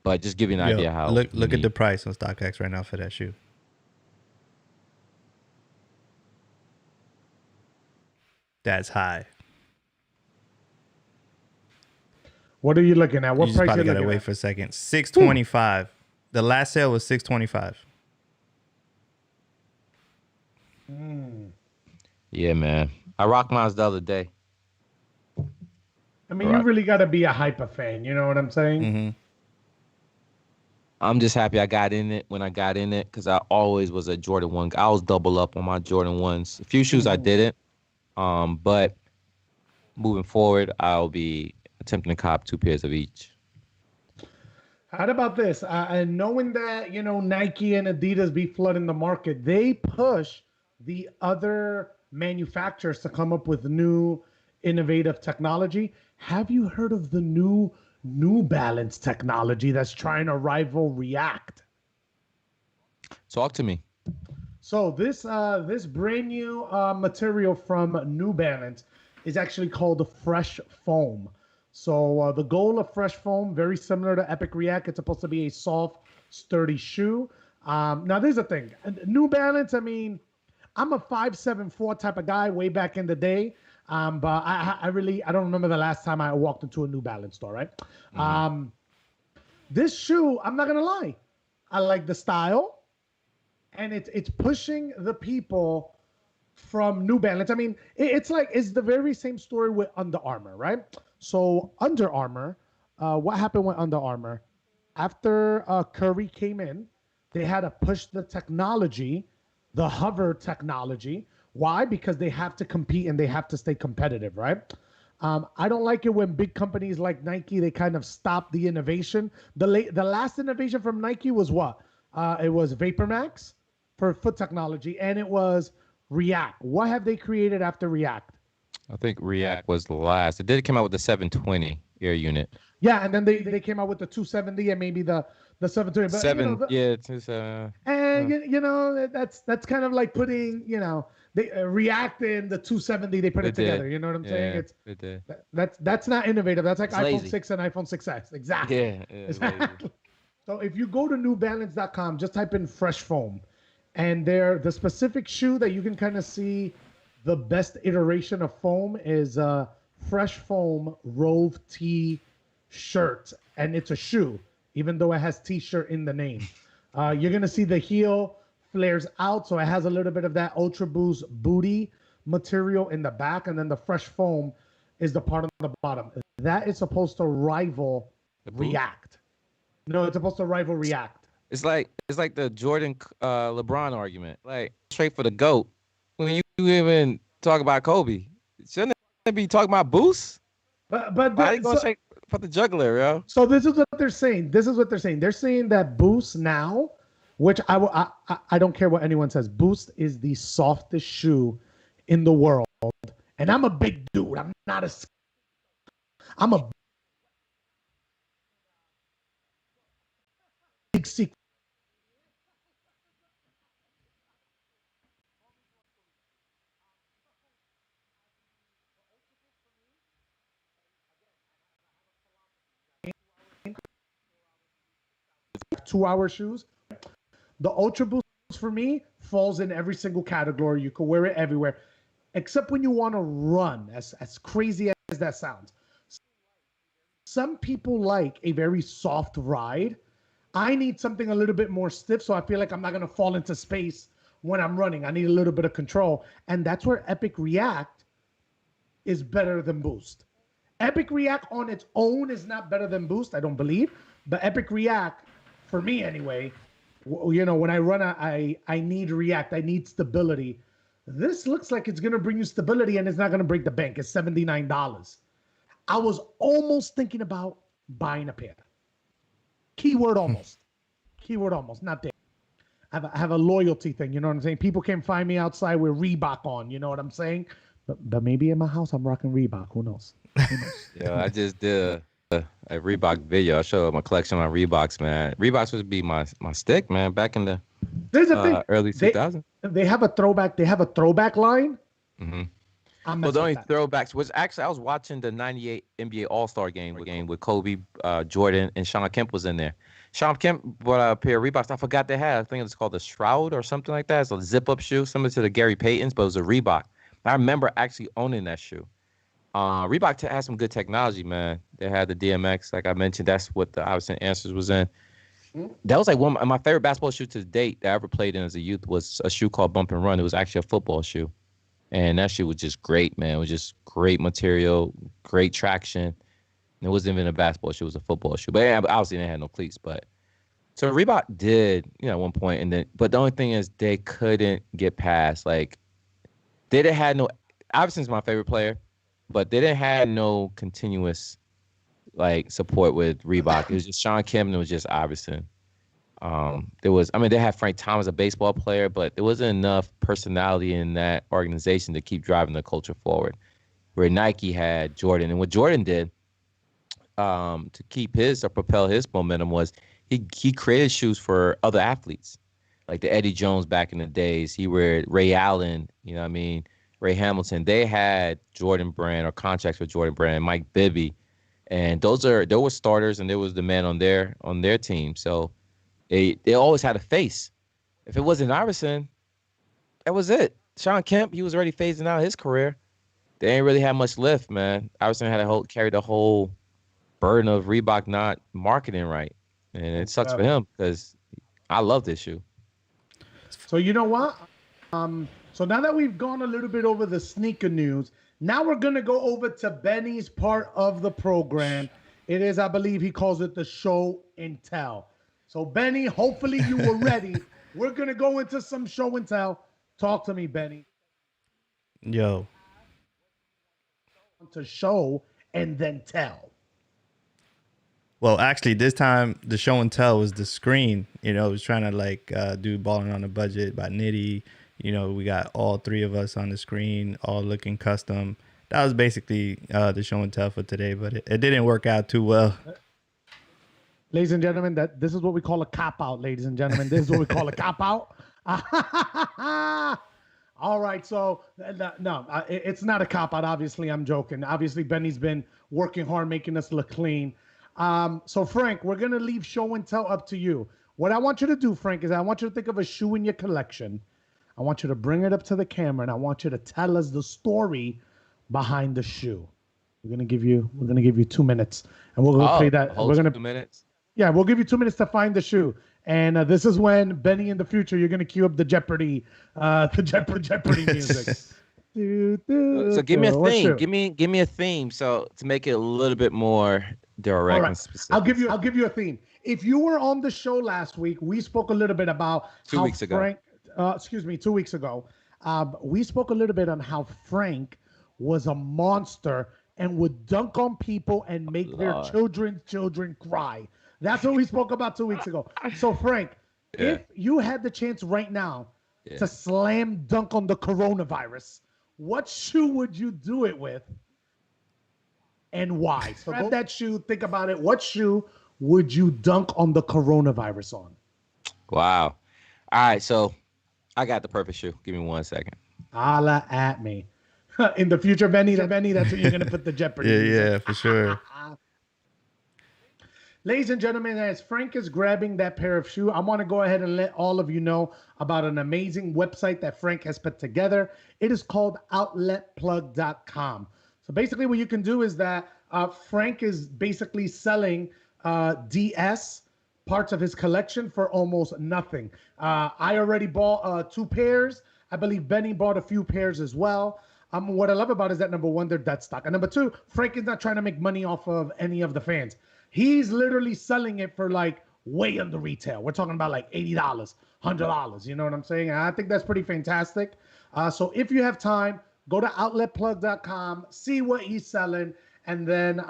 But just give you an idea how. Look at the price on StockX right now for that shoe. That's high. What are you looking at? What you price just you gotta looking wait at? for a second. $625. The last sale was $625. Yeah, man. I rocked mine the other day. I mean, you really got to be a hyper fan. You know what I'm saying? I'm just happy I got in it when I got in it because I always was a Jordan 1. I was double up on my Jordan 1s. A few shoes I didn't. But moving forward, I'll be attempting to cop 2 pairs of each. How about this? And knowing that, you know, Nike and Adidas be flooding the market, they push the other manufacturers to come up with new innovative technology. Have you heard of the New Balance technology that's trying to rival React? Talk to me. So this brand new material from New Balance is actually called Fresh Foam. So the goal of Fresh Foam, very similar to Epic React, it's supposed to be a soft, sturdy shoe. Now there's a thing. New Balance, I mean, I'm a 5'7" type of guy way back in the day. But I don't remember the last time I walked into a New Balance store, right? This shoe, I'm not gonna lie, I like the style, and it's pushing the people from New Balance. I mean, it's the very same story with Under Armour, right? So Under Armour, what happened with Under Armour? After Curry came in, they had to push the technology, the hover technology. Why? Because they have to compete and they have to stay competitive, right? I don't like it when big companies like Nike, they kind of stop the innovation. The last innovation from Nike was what? It was VaporMax for foot technology, and it was React. What have they created after React? I think React was the last. It did come out with the 720 air unit. Yeah, and then they came out with the 270 and maybe the 720. But, 270. And you know, that's kind of like putting, you know, they React and the 270, they put it together. You know what I'm saying? That's not innovative. That's like iPhone 6 and iPhone 6S. Exactly. Yeah. Exactly. So if you go to newbalance.com, just type in Fresh Foam, and the specific shoe that you can kind of see the best iteration of foam is Fresh Foam Rove T shirt, and it's a shoe, even though it has T-shirt in the name. You're gonna see the heel flares out, so it has a little bit of that Ultra Boost booty material in the back, and then the Fresh Foam is the part on the bottom. That is supposed to rival React. No, it's supposed to rival React. It's like the Jordan LeBron argument. Like straight for the GOAT. When you even talk about Kobe, shouldn't it be talking about Boost? Why they going straight for the juggler, yo? So this is what they're saying. They're saying that Boost now, which I don't care what anyone says. Boost is the softest shoe in the world, and I'm a big dude. I'm a big secret. 2-hour shoes. The Ultra Boost for me falls in every single category. You can wear it everywhere, except when you want to run. As crazy as that sounds, some people like a very soft ride. I need something a little bit more stiff, so I feel like I'm not gonna fall into space when I'm running. I need a little bit of control, and that's where Epic React is better than Boost. Epic React on its own is not better than Boost, I don't believe, but Epic React, for me anyway, when I run, I need React. I need stability. This looks like it's going to bring you stability, and it's not going to break the bank. It's $79. I was almost thinking about buying a pair. Keyword almost. Keyword almost. Not there. I have a loyalty thing. You know what I'm saying? People can find me outside with Reebok on. You know what I'm saying? But maybe in my house, I'm rocking Reebok. Who knows? Yeah, I just did a Reebok video. I showed my collection on Reeboks, man. Reeboks would be my stick, man, back in the early 2000s. They have a throwback. They have a throwback line. Mm-hmm. Well, the only throwbacks was actually I was watching the '98 NBA All-Star game with Kobe, Jordan, and Sean Kemp was in there. Sean Kemp bought a pair of Reeboks. I forgot they had. I think it's called the Shroud or something like that. It's a zip-up shoe, similar to the Gary Payton's, but it was a Reebok. I remember actually owning that shoe. Reebok had some good technology, man. They had the DMX, like I mentioned. That's what the Iverson Answers was in. That was like one of my favorite basketball shoe to date that I ever played in as a youth was a shoe called Bump and Run. It was actually a football shoe. And that shoe was just great, man. It was just great material, great traction. And it wasn't even a basketball shoe. It was a football shoe. But yeah, obviously they had no cleats. But so Reebok did, at one point. But the only thing is they couldn't get past, like, they didn't have no, Iverson's my favorite player, but they didn't have no continuous, like, support with Reebok. It was just Sean Kemp and it was just Iverson. They had Frank Thomas, a baseball player, but there wasn't enough personality in that organization to keep driving the culture forward. Where Nike had Jordan, and what Jordan did to keep his or propel his momentum was he created shoes for other athletes, like the Eddie Jones back in the days. He wore Ray Allen, Ray Hamilton. They had Jordan Brand or contracts with Jordan Brand, Mike Bibby, and there were starters and there was the man on their team. So they always had a face. If it wasn't Iverson, that was it. Sean Kemp, he was already phasing out his career. They ain't really had much lift, man. Iverson had carry the whole burden of Reebok not marketing right, and it sucks for him because I love this shoe. So you know what? So now that we've gone a little bit over the sneaker news, now we're gonna go over to Benny's part of the program. It is, I believe, he calls it the show and tell. So Benny, hopefully you were ready. We're gonna go into some show and tell. Talk to me, Benny. Yo. To show and then tell. Well, actually, this time the show and tell was the screen. It was trying to do Balling on a Budget by Nitty. We got all three of us on the screen, all looking custom. That was basically the show and tell for today, but it didn't work out too well. Ladies and gentlemen, this is what we call a cop out, ladies and gentlemen. This is what we call a cop out. All right, so no, it's not a cop out. Obviously, I'm joking. Obviously, Benny's been working hard, making us look clean. So Frank, we're gonna leave show and tell up to you. What I want you to do, Frank, is I want you to think of a shoe in your collection. I want you to bring it up to the camera, and I want you to tell us the story behind the shoe. We're gonna give you 2 minutes, and we'll play that. We're gonna 2 minutes. Yeah, we'll give you 2 minutes to find the shoe. And this is when Benny in the future, you're gonna cue up the Jeopardy music. So give me a What theme. shoe? Give me a theme. So to make it a little bit more direct All right. and specific. I'll give you a theme. If you were on the show last week, we spoke a little bit about 2 weeks ago. Frank. 2 weeks ago, we spoke a little bit on how Frank was a monster and would dunk on people and make their children cry. That's what we spoke about 2 weeks ago. So Frank, if you had the chance right now to slam dunk on the coronavirus, what shoe would you do it with? And why? So grab that shoe, think about it. What shoe would you dunk on the coronavirus on? Wow. All right, so I got the perfect shoe. Give me 1 second. Holla at me. In the future, Benny, that's what you're going to put the Jeopardy. Yeah, for sure. Ladies and gentlemen, as Frank is grabbing that pair of shoe, I want to go ahead and let all of you know about an amazing website that Frank has put together. It is called outletplug.com. So basically what you can do is that Frank is basically selling DS, parts of his collection, for almost nothing. I already bought 2 pairs. I believe Benny bought a few pairs as well. What I love about it is that, number one, they're dead stock. And number two, Frank is not trying to make money off of any of the fans. He's literally selling it for like way under retail. We're talking about like $80, $100. You know what I'm saying? And I think that's pretty fantastic. So if you have time, go to outletplug.com, see what he's selling, and then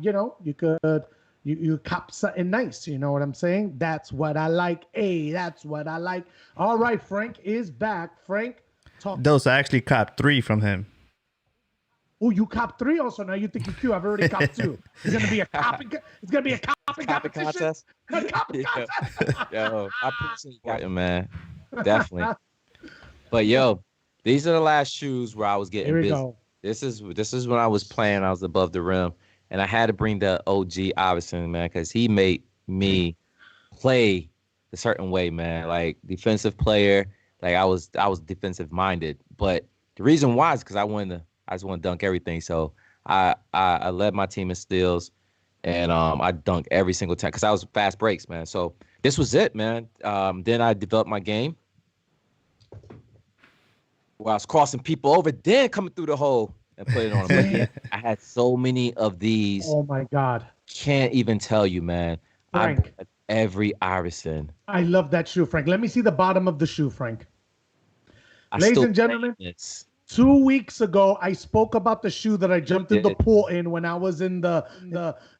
you could you cop something nice. You know what I'm saying? That's what I like. Hey, that's what I like. All right, Frank is back. Frank, talk. Those I actually copped 3 from him. Oh, you cop 3 also. Now you think you're cute. I've already copped 2. It's gonna be a copy. It's gonna be a copy contest. A copy contest. Yo, I appreciate you, man. Definitely. But yo, these are the last shoes where I was getting busy. Go. This is when I was playing. I was above the rim, and I had to bring the OG Iverson, man, because he made me play a certain way, man. Like defensive player, like I was defensive minded. But the reason why is because I just want to dunk everything. So I led my team in steals, and I dunked every single time because I was fast breaks, man. So this was it, man. Then I developed my game. Well, I was crossing people over, then coming through the hole and put it on them. Yeah, I had so many of these. Oh my God! Can't even tell you, man. Frank, I every Iverson. I love that shoe, Frank. Let me see the bottom of the shoe, Frank. Ladies and gentlemen, 2 weeks ago, I spoke about the shoe that I jumped in the pool in when I was in the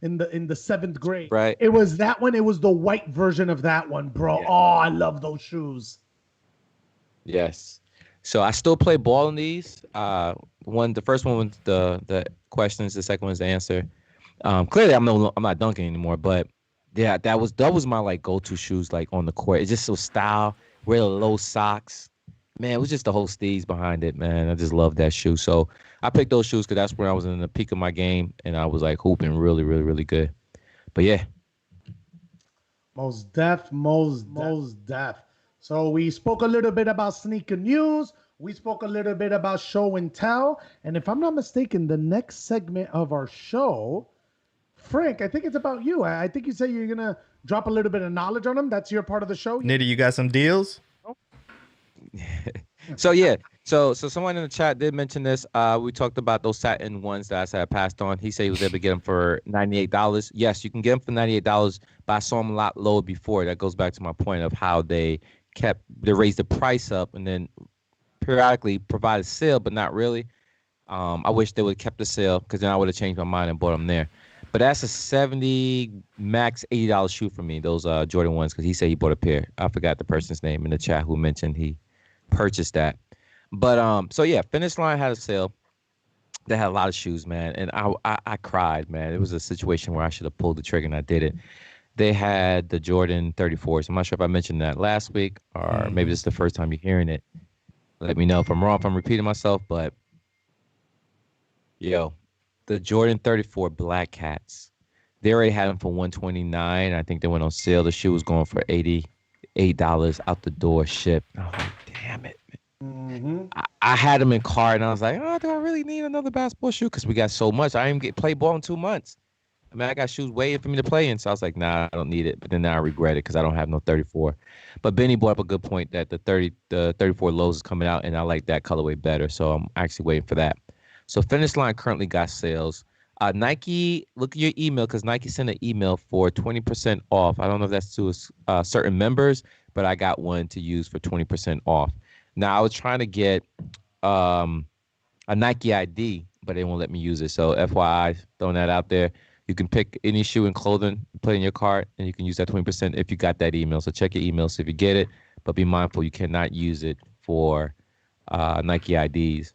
7th grade. Right. It was that one. It was the white version of that one, bro. Yeah. Oh, I love those shoes. Yes. So I still play ball in these. The first one was the questions. The second one was the answer. Clearly, I'm not dunking anymore. But yeah, that was my like go-to shoes like on the court. It's just so style. Wear the low socks. Man, it was just the whole steez behind it, man. I just love that shoe. So I picked those shoes because that's where I was in the peak of my game, and I was like hooping really, really, really good. But yeah. Most deaf. So we spoke a little bit about sneaker news. We spoke a little bit about show and tell. And if I'm not mistaken, the next segment of our show, Frank, I think it's about you. I think you said you're going to drop a little bit of knowledge on them. That's your part of the show. Nitty, you got some deals? So yeah, so someone in the chat did mention this. We talked about those satin ones that I said I passed on. He said he was able to get them for $98. Yes, you can get them for $98, but I saw them a lot lower before. That goes back to my point of how they raised the price up and then periodically provided sale, but not really. I wish they would have kept the sale because then I would have changed my mind and bought them there. But that's a $70 max $80 shoe for me. Those Jordan ones, because he said he bought a pair. I forgot the person's name in the chat who mentioned he purchased that. But so yeah, Finish Line had a sale. They had a lot of shoes, man, and I cried, man. It was a situation where I should have pulled the trigger and I did it. They had the Jordan 34s. I'm not sure if I mentioned that last week or maybe this is the first time you're hearing it. Let me know if I'm wrong, if I'm repeating myself. But yo, the Jordan 34 Black Cats, they already had them for $129. I think they went on sale. The shoe was going for $88 out the door, shipped. I was like, damn it. Mm-hmm. I had them in cart, and I was like, oh, do I really need another basketball shoe? Because we got so much. I didn't play ball in 2 months. I mean, I got shoes waiting for me to play in, so I was like, nah, I don't need it. But then now I regret it because I don't have no 34. But Benny brought up a good point that the 34 lows is coming out, and I like that colorway better. So I'm actually waiting for that. So Finish Line currently got sales. Nike, look at your email because Nike sent an email for 20% off. I don't know if that's to certain members, but I got one to use for 20% off. Now, I was trying to get a Nike ID, but they won't let me use it. So FYI, throwing that out there. You can pick any shoe and clothing, put it in your cart, and you can use that 20% if you got that email. So check your emails if you get it, but be mindful you cannot use it for Nike IDs.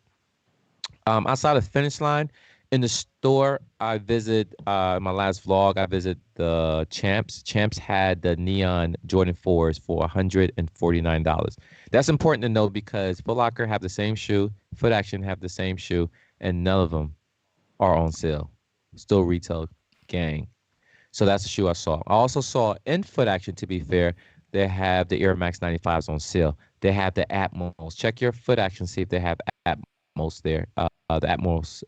Outside of Finish Line, in the store, I visit my last vlog. I visit the Champs. Champs had the neon Jordan 4s for $149. That's important to know because Foot Locker have the same shoe, Foot Action have the same shoe, and none of them are on sale. Still retail, gang. So that's the shoe I saw. I also saw in Foot Action, to be fair, they have the Air Max 95s on sale. They have the Atmos. Check your Foot Action, see if they have Atmos there. The Atmos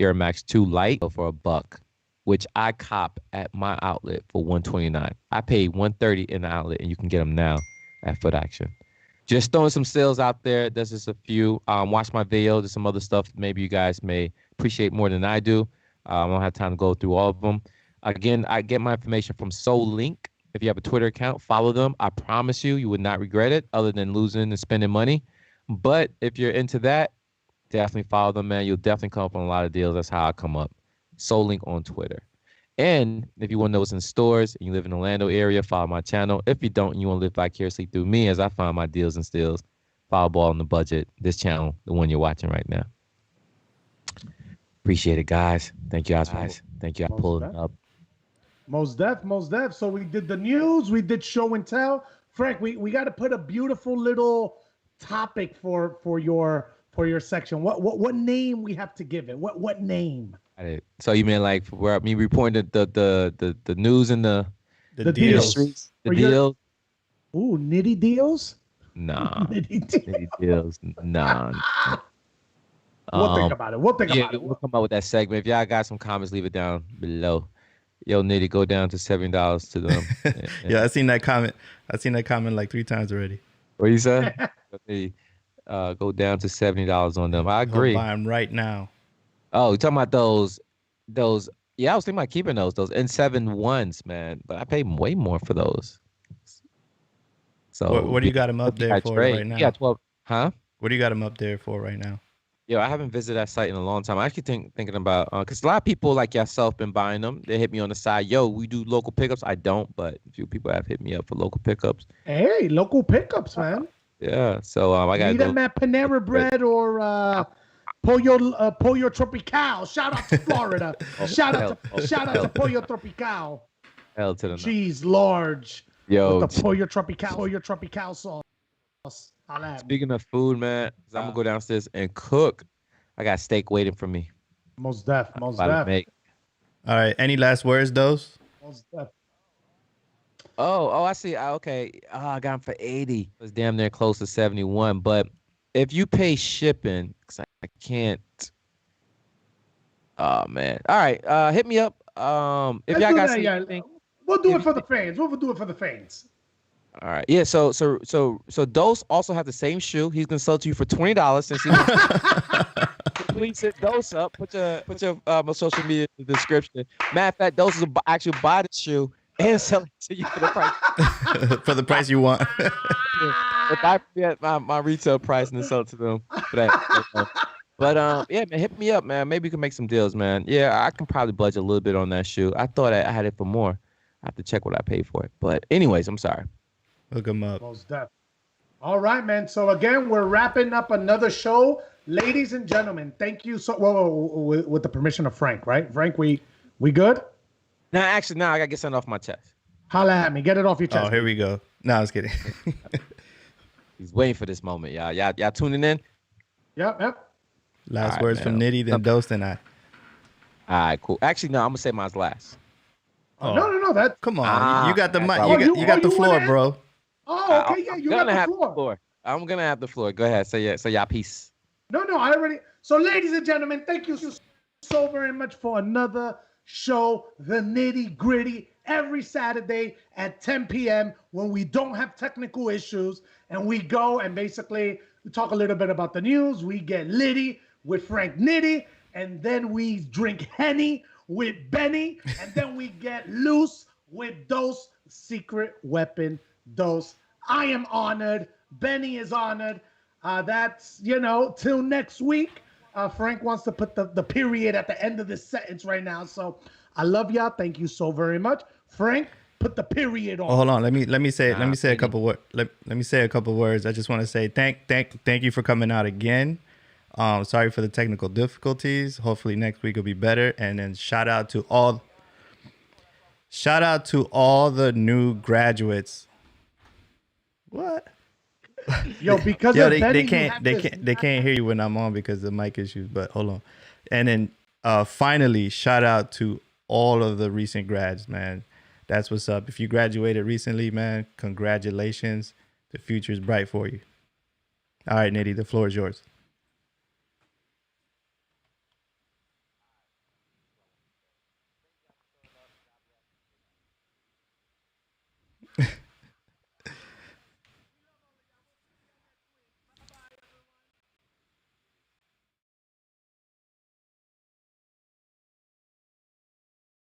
Air Max 2 Lite for $1, which I cop at my outlet for $129. I paid $130 in the outlet, and you can get them now at Foot Action. Just throwing some sales out there. There's just a few. Watch my video. There's some other stuff maybe you guys may appreciate more than I do. I don't have time to go through all of them. Again, I get my information from SoulLink. If you have a Twitter account, follow them. I promise you, you would not regret it other than losing and spending money. But if you're into that, definitely follow them, man. You'll definitely come up on a lot of deals. That's how I come up. SoulLink on Twitter. And if you want to know what's in stores and you live in the Orlando area, follow my channel. If you don't and you want to live vicariously through me as I find my deals and steals, follow Ballinonabudget, this channel, the one you're watching right now. Appreciate it, guys. Thank you, guys. Thank you. I pulled it up. Most def. So we did the news, we did show and tell. Frank, we got to put a beautiful little topic for your section. What name we have to give it? What name? So you mean like where me reporting the news and the deals, the deals? Ooh, Nitty deals? Nah. Nitty deals. Nah. We'll think about it. We'll come out with that segment. If y'all got some comments, leave it down below. Yo, Nitty, go down to $70 to them. Yeah, I seen that comment. Like 3 times already. What you say? Go down to $70 on them. I agree. I'll buy them right now. Oh, you're talking about those. Yeah, I was thinking about keeping those N7 ones, man. But I paid way more for those. So what do you got them up there for right now? Yeah, 12. Huh? What do you got them up there for right now? Yo, I haven't visited that site in a long time. I actually thinking about because a lot of people like yourself been buying them. They hit me on the side. Yo, we do local pickups. I don't, but a few people have hit me up for local pickups. Hey, local pickups, man. Yeah, so I got. Need them at Panera Bread or Pollo Tropical. Shout out to Florida. Shout out to Pollo Tropical. Hell to the cheese large. Yo, with the Pollo Tropical sauce. Speaking of food, man, I'm gonna go downstairs and cook. I got steak waiting for me. Most def. All right. Any last words, those? Most def. Oh, I see. Okay. I got them for 80. It was damn near close to 71. But if you pay shipping, because I can't. Oh man. All right. Hit me up. If y'all got anything, we'll do it for the fans. We'll do it for the fans. All right. Yeah. So Dose also have the same shoe. He's gonna sell it to you for $20 since he. Please hit Dose up. Put your social media in the description. Matter of fact, Dose is actually buy the shoe and sell it to you for the price. For the price you want. If I get my retail price and then sell it to them for that. But yeah, man, hit me up, man. Maybe you can make some deals, man. Yeah, I can probably budget a little bit on that shoe. I thought I had it for more. I have to check what I paid for it. But anyways, I'm sorry. Hook them up. All right, man. So again, we're wrapping up another show. Ladies and gentlemen, thank you so with the permission of Frank, right? Frank, we good? No, actually, I gotta get something off my chest. Holla at me. Get it off your chest. Oh, here we go. No, I was kidding. He's waiting for this moment, y'all. Y'all tuning in? Yep. Last words from Nitty, then Dose, and I. All right, cool. Actually, no, I'm gonna say mine's last. Oh. No. That. Come on. You got the mic. You got the floor, bro. Oh, okay. Yeah, you got the floor. I'm gonna have the floor. Go ahead. Say y'all peace. No. I already. So, ladies and gentlemen, thank you so very much for another show, The Nitty Gritty, every Saturday at 10 p.m. when we don't have technical issues. And we go and basically we talk a little bit about the news. We get litty with Frank Nitty. And then we drink Henny with Benny. And then we get loose with Dose Secret Weapon Dose. I am honored. Benny is honored. That's, till next week. Frank wants to put the period at the end of this sentence right now. So I love y'all. Thank you so very much. Frank, put the period on. Oh, hold on. Let me say a couple words. Let me say a couple words. I just want to say thank you for coming out again. Sorry for the technical difficulties. Hopefully next week will be better. And then shout out to all the new graduates. What? Yo, because Yo, of they Benny, can't hear you when I'm on because of the mic issues. But hold on. And then finally, shout out to all of the recent grads, man. That's what's up. If you graduated recently, man, congratulations. The future is bright for you. All right, Nitty, the floor is yours.